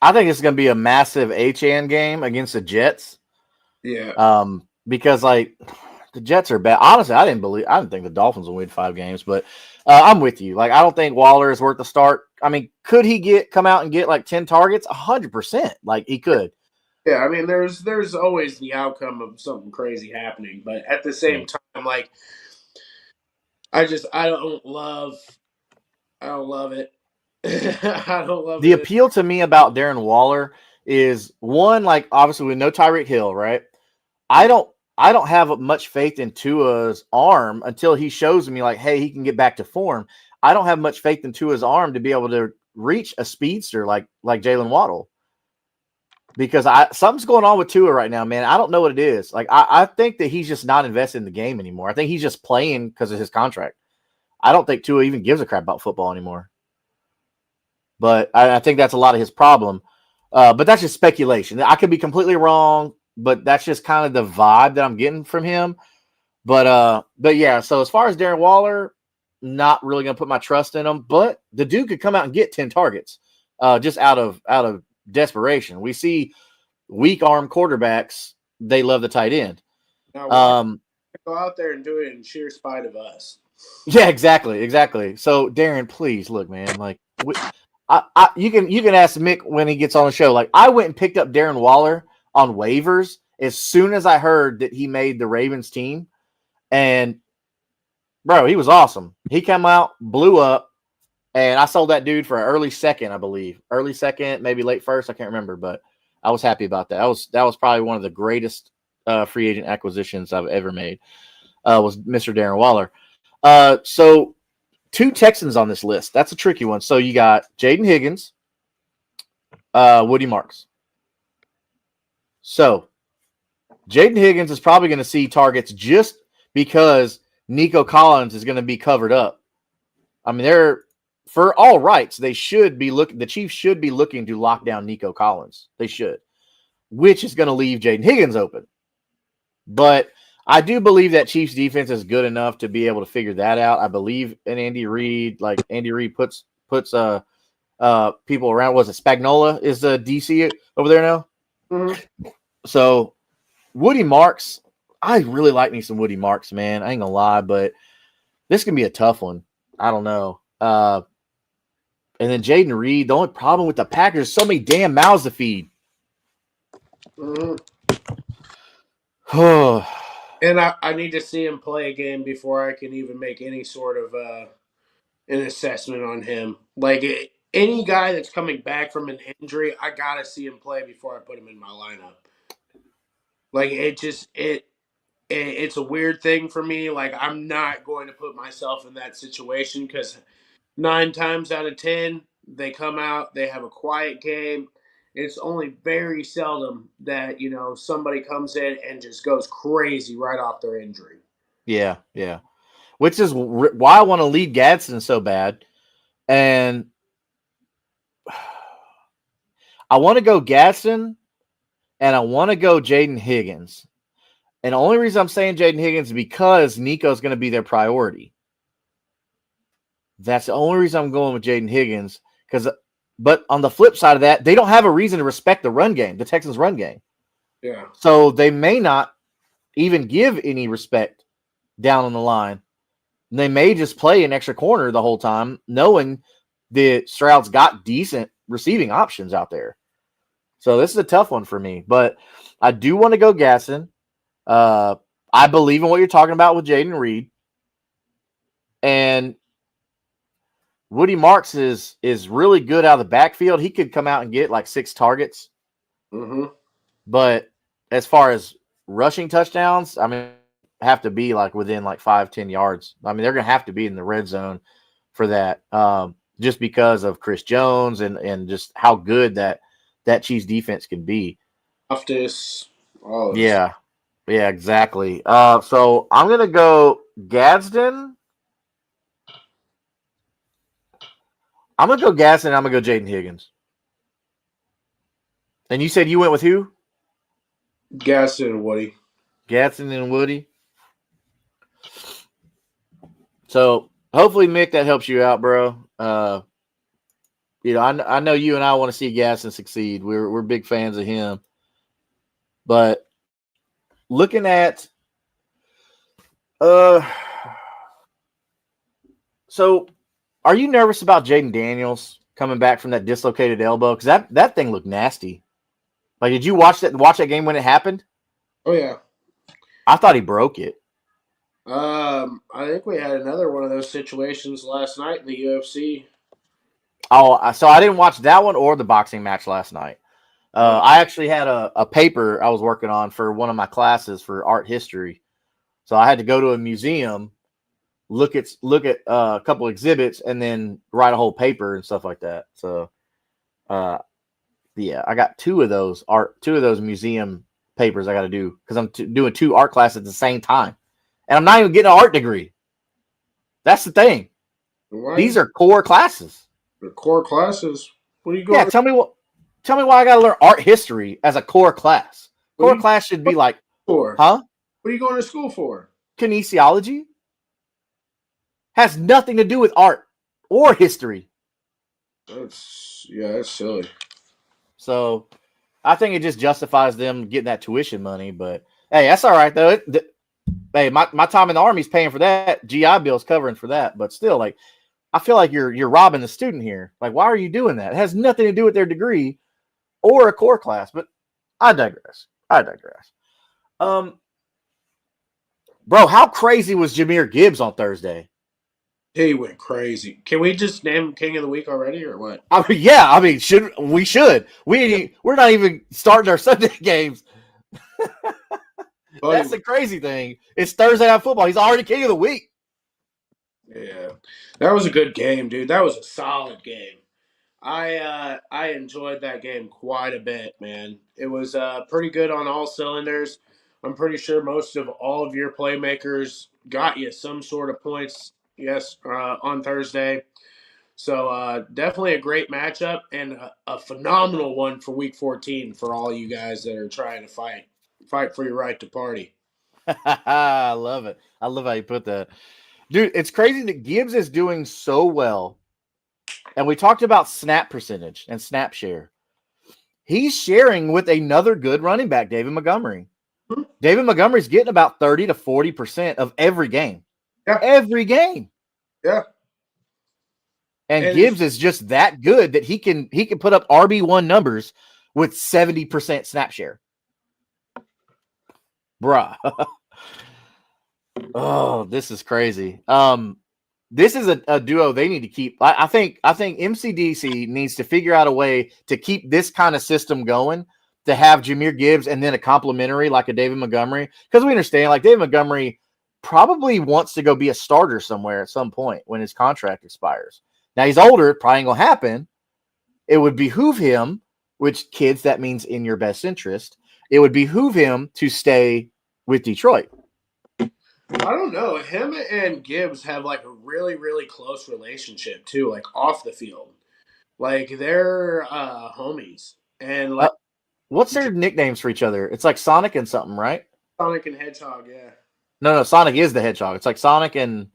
I think it's going to be a massive HN game against the Jets. Yeah. Because like the Jets are bad. Honestly, I didn't think the Dolphins will win 5 games, but I'm with you. Like I don't think Waller is worth the start. I mean, could he come out and get like 10 targets? 100%. Like he could. Yeah, I mean, there's always the outcome of something crazy happening, but at the Yeah. same time, like I don't love it. I don't love The it. appeal to me about Darren Waller is one, like obviously we know Tyreek Hill, right? I Yeah. don't I don't have much faith in Tua's arm until he shows me like, hey, he can get back to form. I don't have much faith in Tua's arm to be able to reach a speedster like Jalen Waddle because I something's going on with Tua right now, man. I don't know what it is. Like I think that he's just not invested in the game anymore. I think he's just playing because of his contract. I don't think Tua even gives a crap about football anymore. But I think that's a lot of his problem. But that's just speculation. I could be completely wrong, but that's just kind of the vibe that I'm getting from him. But yeah. So as far as Darren Waller, not really gonna put my trust in him. But the dude could come out and get 10 targets, just out of desperation. We see weak arm quarterbacks. They love the tight end. Now watch Um, go out there and do it in sheer spite of us. yeah, exactly. So Darren, please look, man. Like you can ask Mick when he gets on the show. Like I went and picked up Darren Waller on waivers as soon as I heard that he made the Ravens team, and bro, he was awesome. He came out, blew up, and I sold that dude for an early second, I believe, early second, maybe late first. I can't remember, but I was happy about that. That was probably one of the greatest free agent acquisitions I've ever made. Was Mr. Darren Waller. So two Texans on this list. That's a tricky one. So you got Jaden Higgins, Woody Marks. So Jaden Higgins is probably going to see targets just because Nico Collins is going to be covered up. I mean, they're for all rights. They should be looking. The Chiefs should be looking to lock down Nico Collins. They should, which is going to leave Jaden Higgins open. But I do believe that Chiefs defense is good enough to be able to figure that out. I believe in Andy Reid. Like Andy Reid puts people around. Was it Spagnola is the DC over there now? Mm-hmm. So Woody Marks, I really like me some Woody Marks, man. I ain't gonna lie, but this can be a tough one. I don't know. And then Jaden Reed, the only problem with the Packers is so many damn mouths to feed. Mm-hmm. Oh, And I need to see him play a game before I can even make any sort of an assessment on him. Like any guy that's coming back from an injury, I gotta see him play before I put him in my lineup. Like it's a weird thing for me. Like I'm not going to put myself in that situation because 9 times out of 10 they come out, they have a quiet game. It's only very seldom that somebody comes in and just goes crazy right off their injury. yeah. Which is why I want to lead Gadsden so bad. And I want to go Gadsden and I want to go Jaden Higgins. And the only reason I'm saying Jaden Higgins is because Nico's going to be their priority. That's the only reason I'm going with Jaden Higgins. But on the flip side of that, they don't have a reason to respect the run game, the Texans' run game. Yeah. So they may not even give any respect down on the line. They may just play an extra corner the whole time, knowing that Stroud's got decent receiving options out there. So this is a tough one for me. But I do want to go Gasson. I believe in what you're talking about with Jaden Reed. And Woody Marks is really good out of the backfield. He could come out and get like 6 targets. Mm-hmm. But as far as rushing touchdowns, I mean, have to be like within like 5-10 yards. I mean, they're going to have to be in the red zone for that, just because of Chris Jones and just how good that Chiefs defense can be. Loftus, all those. Yeah, yeah, exactly. So I'm going to go Gadsden. I'm going to go Gadsden. I'm going to go Jaden Higgins. And you said you went with who? Gaston and Woody. Gadsden and Woody. So hopefully, Mick, that helps you out, bro. I know you and I want to see Gaston succeed. We're big fans of him. But looking at uh so are you nervous about Jaden Daniels coming back from that dislocated elbow? Because that thing looked nasty. Like, did you watch that game when it happened? Oh yeah. I thought he broke it. I think we had another one of those situations last night in the UFC. Oh, so I didn't watch that one or the boxing match last night. I actually had a paper I was working on for one of my classes for art history. So I had to go to a museum, look at a couple exhibits, and then write a whole paper and stuff like that. So, yeah, I got two of those museum papers I got to do because I'm doing 2 art classes at the same time, and I'm not even getting an art degree. That's the thing. These are core classes. They're core classes. What are you going? Yeah, tell me why I got to learn art history as a core class. Core class should be like, for? huh? What are you going to school for? Kinesiology has nothing to do with art or history. That's silly. So I think it just justifies them getting that tuition money. But hey, that's all right though. Hey, my time in the Army's paying for that. GI Bill's covering for that. But still, like, I feel like you're robbing the student here. Like, why are you doing that? It has nothing to do with their degree or a core class. But I digress. Bro, how crazy was Jahmyr Gibbs on Thursday? He went crazy. Can we just name him King of the Week already, or what? Should. We're not even starting our Sunday games. That's the crazy thing. It's Thursday Night Football. He's already King of the Week. Yeah, that was a good game, dude. That was a solid game. I enjoyed that game quite a bit, man. It was pretty good on all cylinders. I'm pretty sure most of all of your playmakers got you some sort of points. Yes, on Thursday. So definitely a great matchup and a phenomenal one for Week 14 for all you guys that are trying to fight for your right to party. I love it. I love how you put that, dude. It's crazy that Gibbs is doing so well. And we talked about snap percentage and snap share. He's sharing with another good running back, David Montgomery. Mm-hmm. David Montgomery's getting about 30 to 40% of every game. Yeah. Every game. Yeah. And Gibbs is just that good that he can put up RB1 numbers with 70% snap share. Bruh. Oh, this is crazy. This is a duo they need to keep. I think MCDC needs to figure out a way to keep this kind of system going, to have Jahmyr Gibbs and then a complimentary like a David Montgomery. Because we understand, like, David Montgomery probably wants to go be a starter somewhere at some point when his contract expires. Now, he's older, probably ain't going to happen. It would behoove him, which, kids, that means in your best interest. It would behoove him to stay with Detroit. I don't know. Him and Gibbs have like a really, really close relationship too, like off the field. Like they're homies. And like what's their nicknames for each other? It's like Sonic and something, right? Sonic and Hedgehog, yeah. No, Sonic is the Hedgehog. It's like Sonic and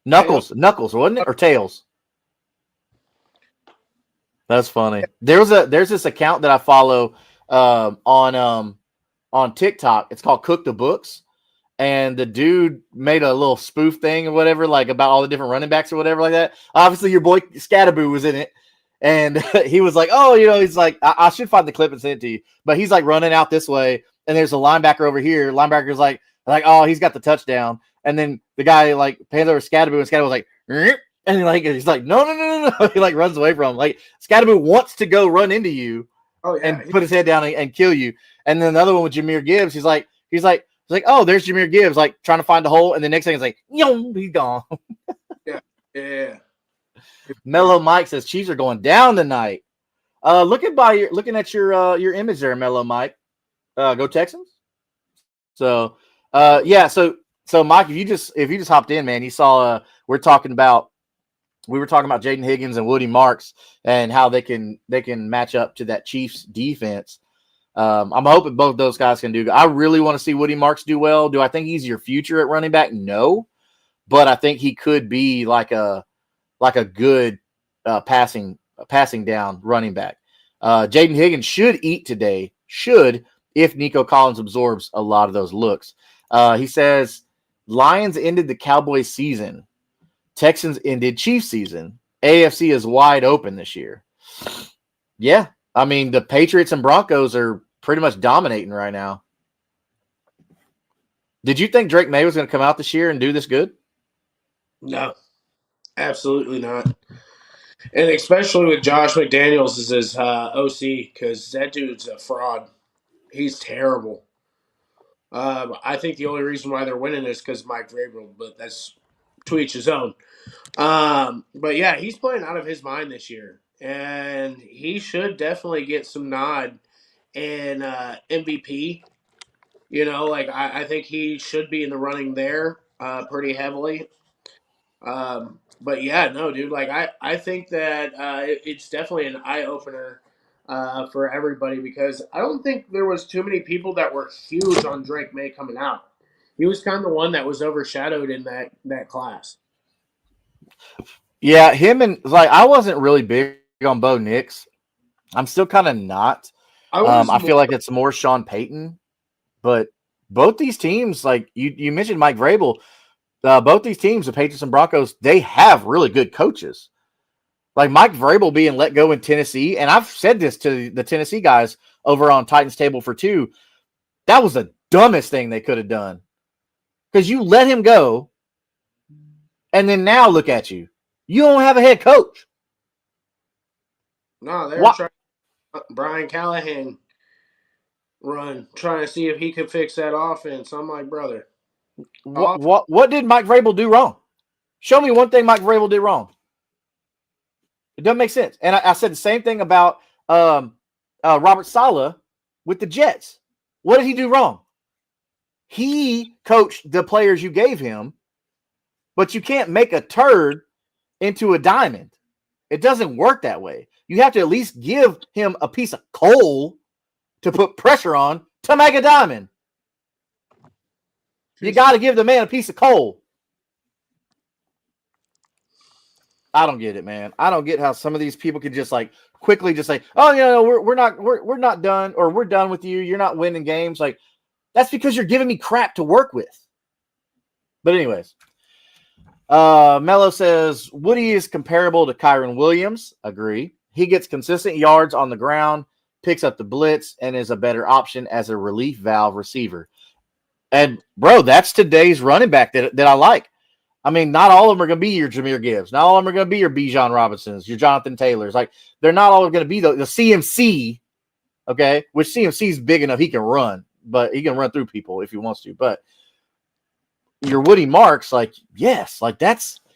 Knuckles. Knuckles, wasn't it? Or Tails? That's funny. There's this account that I follow on TikTok. It's called Cook the Books. And the dude made a little spoof thing or whatever, like about all the different running backs or whatever like that. Obviously, your boy Scatterboo was in it. And he was like, oh, he's like, I should find the clip and send it to you. But he's like running out this way. And there's a linebacker over here. Linebacker's like, oh, he's got the touchdown. And then the guy like panned over Scatterboo, and Scatterboo was like, and he's like, no. He like runs away from him. Like, Scatterboo wants to go run into you and put his head down and kill you. And then another one with Jahmyr Gibbs, he's like, oh, there's Jahmyr Gibbs, like trying to find the hole, and the next thing is like, he's gone. Yeah. Mellow Mike says Chiefs are going down tonight. Looking at your image there, Mellow Mike. Go Texans. So so Mike, if you just hopped in, man, you saw we were talking about Jaden Higgins and Woody Marks and how they can match up to that Chiefs defense. I'm hoping both those guys can do. I really want to see Woody Marks do well. Do I think he's your future at running back? No, but I think he could be like a good passing down running back. Jaden Higgins should eat today. If Nico Collins absorbs a lot of those looks. He says Lions ended the Cowboys season. Texans ended Chiefs season. AFC is wide open this year. Yeah. I mean, the Patriots and Broncos are pretty much dominating right now. Did you think Drake May was going to come out this year and do this good? No, absolutely not. And especially with Josh McDaniels as his OC, because that dude's a fraud. He's terrible. I think the only reason why they're winning is because Mike Vrabel, but that's to each his own. But yeah, he's playing out of his mind this year, and he should definitely get some nod in MVP. You know, like I think he should be in the running there pretty heavily. But yeah, no, dude. Like I think that it's definitely an eye opener for everybody because I don't think there was too many people that were huge on Drake May coming out. He was kind of the one that was overshadowed in that class. Yeah, him and like I wasn't really big on Bo Nix. I'm still kind of not. I was I feel more. like it's more Sean Payton, but both these teams, like you mentioned Mike Vrabel, both these teams, the Patriots and Broncos, they have really good coaches. Like Mike Vrabel being let go in Tennessee, and I've said this to the Tennessee guys over on Titans Table for Two. That was the dumbest thing they could have done because you let him go, and then now look at you. You don't have a head coach. No, they were What? trying Brian Callahan run, trying to see if he could fix that offense. I'm like, brother, What? off. What? What did Mike Vrabel do wrong? Show me one thing Mike Vrabel did wrong. It doesn't make sense. And I said the same thing about Robert Saleh with the Jets. What did he do wrong? He coached the players you gave him, but you can't make a turd into a diamond. It doesn't work that way. You have to at least give him a piece of coal to put pressure on to make a diamond. You got to give the man a piece of coal. I don't get it, man. I don't get how some of these people could just like quickly just say, "Oh, you know, we're not done, or we're done with you. You're not winning games." Like that's because you're giving me crap to work with. But anyways, Mello says Woody is comparable to Kyron Williams. Agree. He gets consistent yards on the ground, picks up the blitz, and is a better option as a relief valve receiver. And bro, that's today's running back that I like. I mean, not all of them are going to be your Jahmyr Gibbs. Not all of them are going to be your Bijan Robinsons, your Jonathan Taylors. Like, they're not all going to be the CMC, okay? Which CMC is big enough he can run, but he can run through people if he wants to. But your Woody Marks, like, yes, like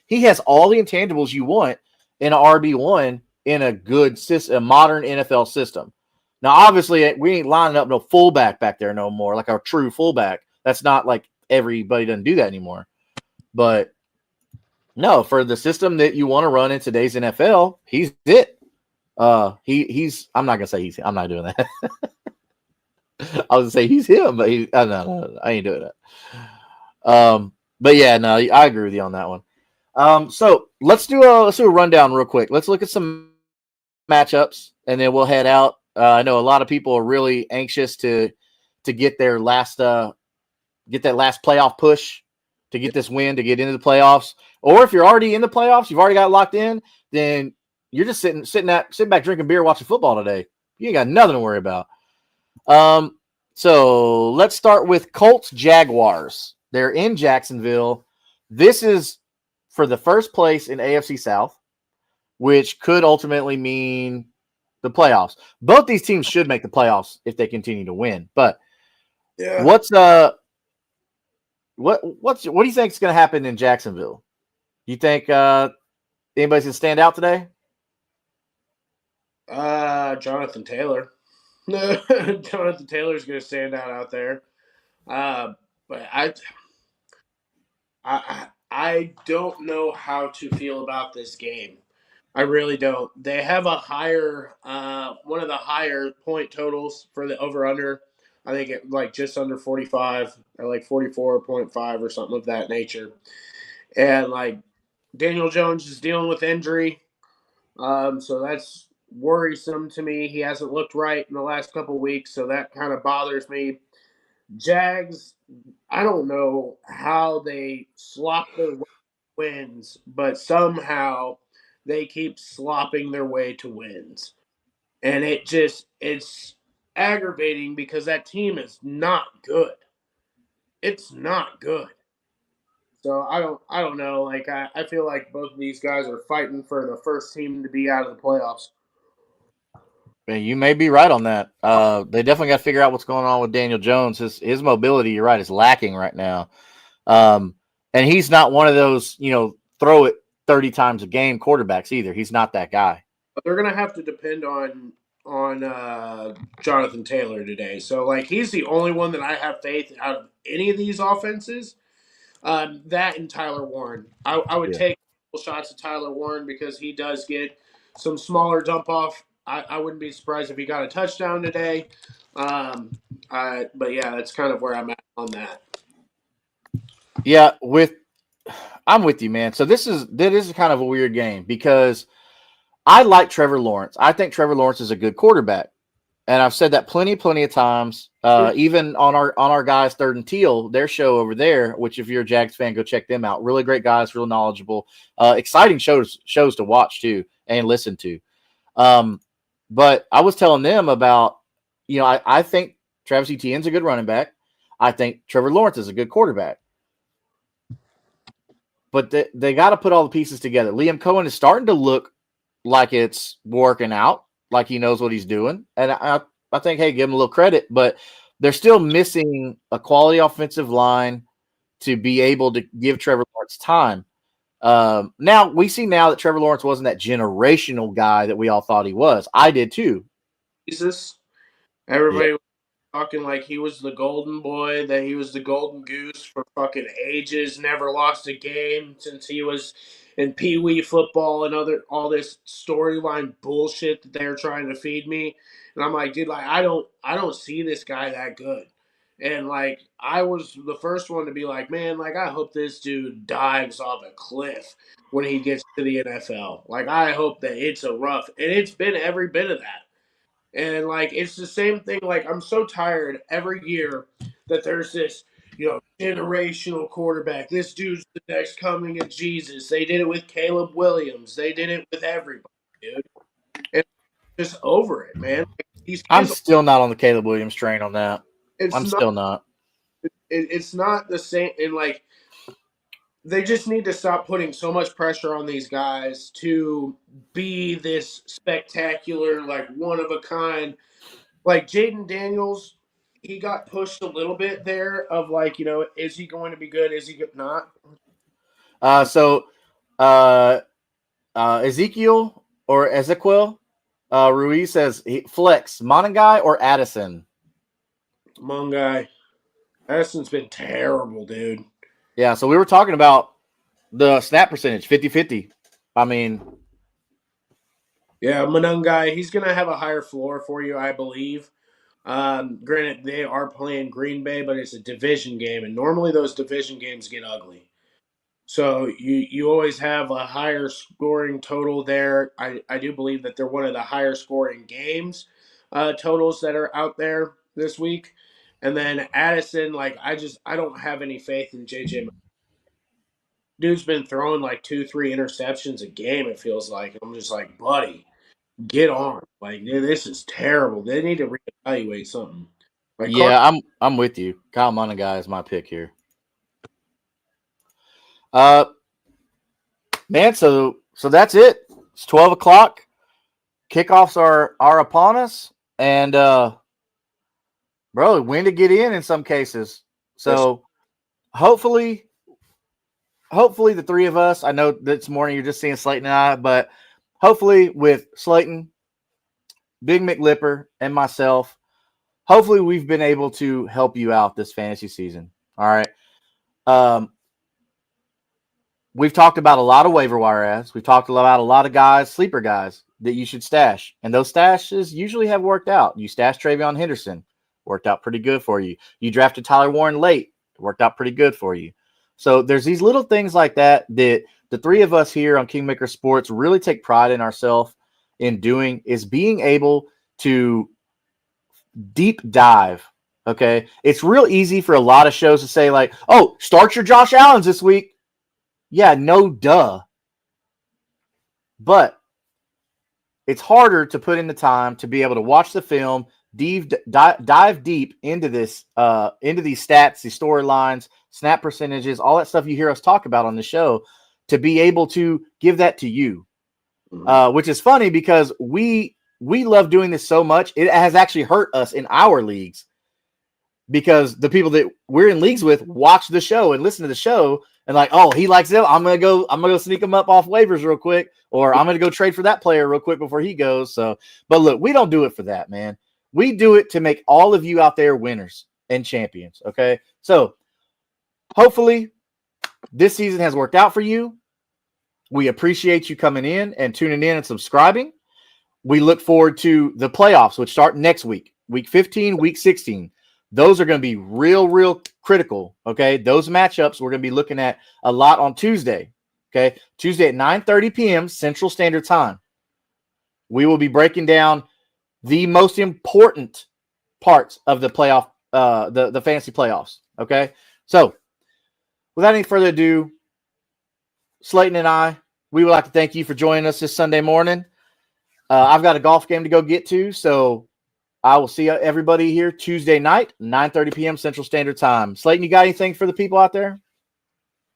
he has all the intangibles you want in an RB1 in a good system, a modern NFL system. Now, obviously, we ain't lining up no fullback back there no more, like our true fullback. That's not like everybody doesn't do that anymore. But no, for the system that you want to run in today's NFL, he's it. He's. I'm not gonna say he's. I'm not doing that. I was gonna say he's him, but no, I ain't doing that. But yeah, no, I agree with you on that one. So let's do a rundown real quick. Let's look at some matchups, and then we'll head out. I know a lot of people are really anxious to get their last get that last playoff push, to get this win to get into the playoffs. Or if you're already in the playoffs, you've already got locked in, then you're just sitting back drinking beer, watching football today. You ain't got nothing to worry about. So let's start with Colts Jaguars. They're in Jacksonville. This is for the first place in AFC South, which could ultimately mean the playoffs. Both these teams should make the playoffs if they continue to win. But Yeah. what do you think is going to happen in Jacksonville? You think anybody's going to stand out today? Jonathan Taylor. Jonathan Taylor's going to stand out there. But I don't know how to feel about this game. I really don't. They have a higher, one of the higher point totals for the over under. I think it like just under 45 or like 44.5 or something of that nature. And like Daniel Jones is dealing with injury. So that's worrisome to me. He hasn't looked right in the last couple weeks, so that kind of bothers me. Jags, I don't know how they slop their wins, but somehow they keep slopping their way to wins. And it's aggravating because that team is not good. It's not good. So I don't know. Like I feel like both of these guys are fighting for the first team to be out of the playoffs. Yeah, you may be right on that. They definitely got to figure out what's going on with Daniel Jones. His mobility, you're right, is lacking right now. Um, and he's not one of those, throw it 30 times a game quarterbacks either. He's not that guy. But they're gonna have to depend on Jonathan Taylor today. So like he's the only one that I have faith out of any of these offenses. That and Tyler Warren. I would Yeah. take shots at Tyler Warren because he does get some smaller dump off. I wouldn't be surprised if he got a touchdown today. But yeah, that's kind of where I'm at on that. Yeah, I'm with you, man. So this is kind of a weird game because I like Trevor Lawrence. I think Trevor Lawrence is a good quarterback. And I've said that plenty of times. Even on our guys Third and Teal, their show over there, which if you're a Jags fan, go check them out. Really great guys, real knowledgeable, exciting shows to watch too and listen to. But I was telling them about, I think Travis Etienne's a good running back. I think Trevor Lawrence is a good quarterback. But they got to put all the pieces together. Liam Cohen is starting to look like it's working out, like he knows what he's doing. And I think, hey, give him a little credit. But they're still missing a quality offensive line to be able to give Trevor Lawrence time. Now, we see now that Trevor Lawrence wasn't that generational guy that we all thought he was. I did too. Jesus, Yeah. everybody talking like he was the golden boy, that he was the golden goose for fucking ages, never lost a game since he was in Pee Wee football and all this storyline bullshit that they're trying to feed me. And I'm like, dude, like I don't see this guy that good. And like I was the first one to be like, man, like I hope this dude dives off a cliff when he gets to the NFL. Like I hope that it's a rough, and it's been every bit of that. And like it's the same thing. Like I'm so tired every year that there's this, generational quarterback. This dude's the next coming of Jesus. They did it with Caleb Williams. They did it with everybody, dude. And I'm just over it, man. Like, these I'm kids, still not on the Caleb Williams train on that. it's I'm not, still not. it's not the same. And like they just need to stop putting so much pressure on these guys to be this spectacular, like one of a kind. Like Jaden Daniels, he got pushed a little bit there of like, is he going to be good? Is he not? So uh, Ezekiel or Ezequiel Ruiz says flex Monangai or Addison. Mungai. Addison's been terrible, dude. Yeah, so we were talking about the snap percentage, 50-50. I mean, Yeah, Mungai, he's going to have a higher floor for you, I believe. Granted, they are playing Green Bay, but it's a division game, and normally those division games get ugly. So you always have a higher scoring total there. I do believe that they're one of the higher scoring games totals that are out there this week. And then Addison, like I don't have any faith in JJ. Dude's been throwing like 2-3 interceptions a game. It feels like I'm just like, buddy, get on. Like this is terrible. They need to reevaluate something. Like yeah, I'm with you. Kyle Monangai is my pick here. Man, so that's it. It's 12 o'clock. Kickoffs are upon us, and bro, when to get in some cases. So hopefully the three of us. I know this morning you're just seeing Slayton and I, but hopefully with Slayton, Big McLipper, and myself, hopefully we've been able to help you out this fantasy season. All right. We've talked about a lot of waiver wire ads. We've talked about a lot of guys, sleeper guys that you should stash. And those stashes usually have worked out. You stashed Travion Henderson, worked out pretty good for you. You drafted Tyler Warren late, worked out pretty good for you. So there's these little things like that the three of us here on Kingmaker Sports really take pride in ourselves in doing, is being able to deep dive. Okay. It's real easy for a lot of shows to say like, oh, start your Josh Allens this week. Yeah, no duh. But it's harder to put in the time to be able to watch the film, dive deep into this, into these stats, these storylines, snap percentages, all that stuff you hear us talk about on the show, to be able to give that to you. Which is funny because we love doing this so much. It has actually hurt us in our leagues because the people that we're in leagues with watch the show and listen to the show and like, oh, he likes it. I'm gonna go sneak him up off waivers real quick, or I'm gonna go trade for that player real quick before he goes. So, but look, we don't do it for that, man. We do it to make all of you out there winners and champions. Okay, so hopefully this season has worked out for you. We appreciate you coming in and tuning in and subscribing. We look forward to the playoffs, which start next week, week 15, week 16. Those are going to be real critical, okay? Those matchups we're going to be looking at a lot on Tuesday, okay? Tuesday at 9:30 p.m. Central Standard Time. We will be breaking down the most important parts of the playoff, the fantasy playoffs, okay? So, without any further ado, Slayton and I, we would like to thank you for joining us this Sunday morning. I've got a golf game to go get to, so I will see everybody here Tuesday night, 9:30 p.m. Central Standard Time. Slayton, you got anything for the people out there?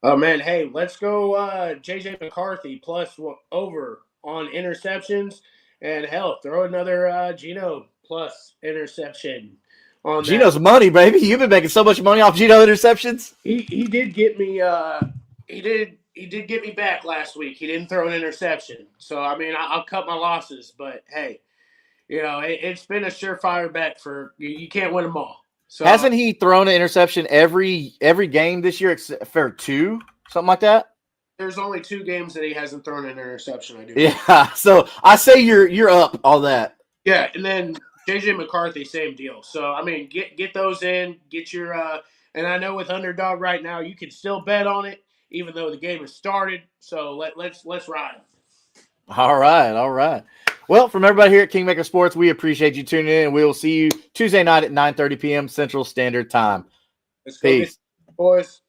Oh, man. Hey, let's go J.J. McCarthy plus over on interceptions. And, hell, throw another Geno plus interception on Geno's that. money, baby. You've been making so much money off Geno interceptions. He did get me he did get me back last week. He didn't throw an interception. So, I mean, I'll cut my losses. But, hey, you know, it's been a surefire bet for you can't win them all. So hasn't he thrown an interception every game this year except for 2, something like that? There's only 2 games that he hasn't thrown an interception. I do. Yeah, so I say you're up all that. Yeah, and then J.J. McCarthy, same deal. So I mean, get those in, get your and I know with underdog right now, you can still bet on it even though the game has started. So let's ride. All right. Well, from everybody here at Kingmaker Sports, we appreciate you tuning in, and we will see you Tuesday night at 9:30 p.m. Central Standard Time. Let's go Peace. get boys.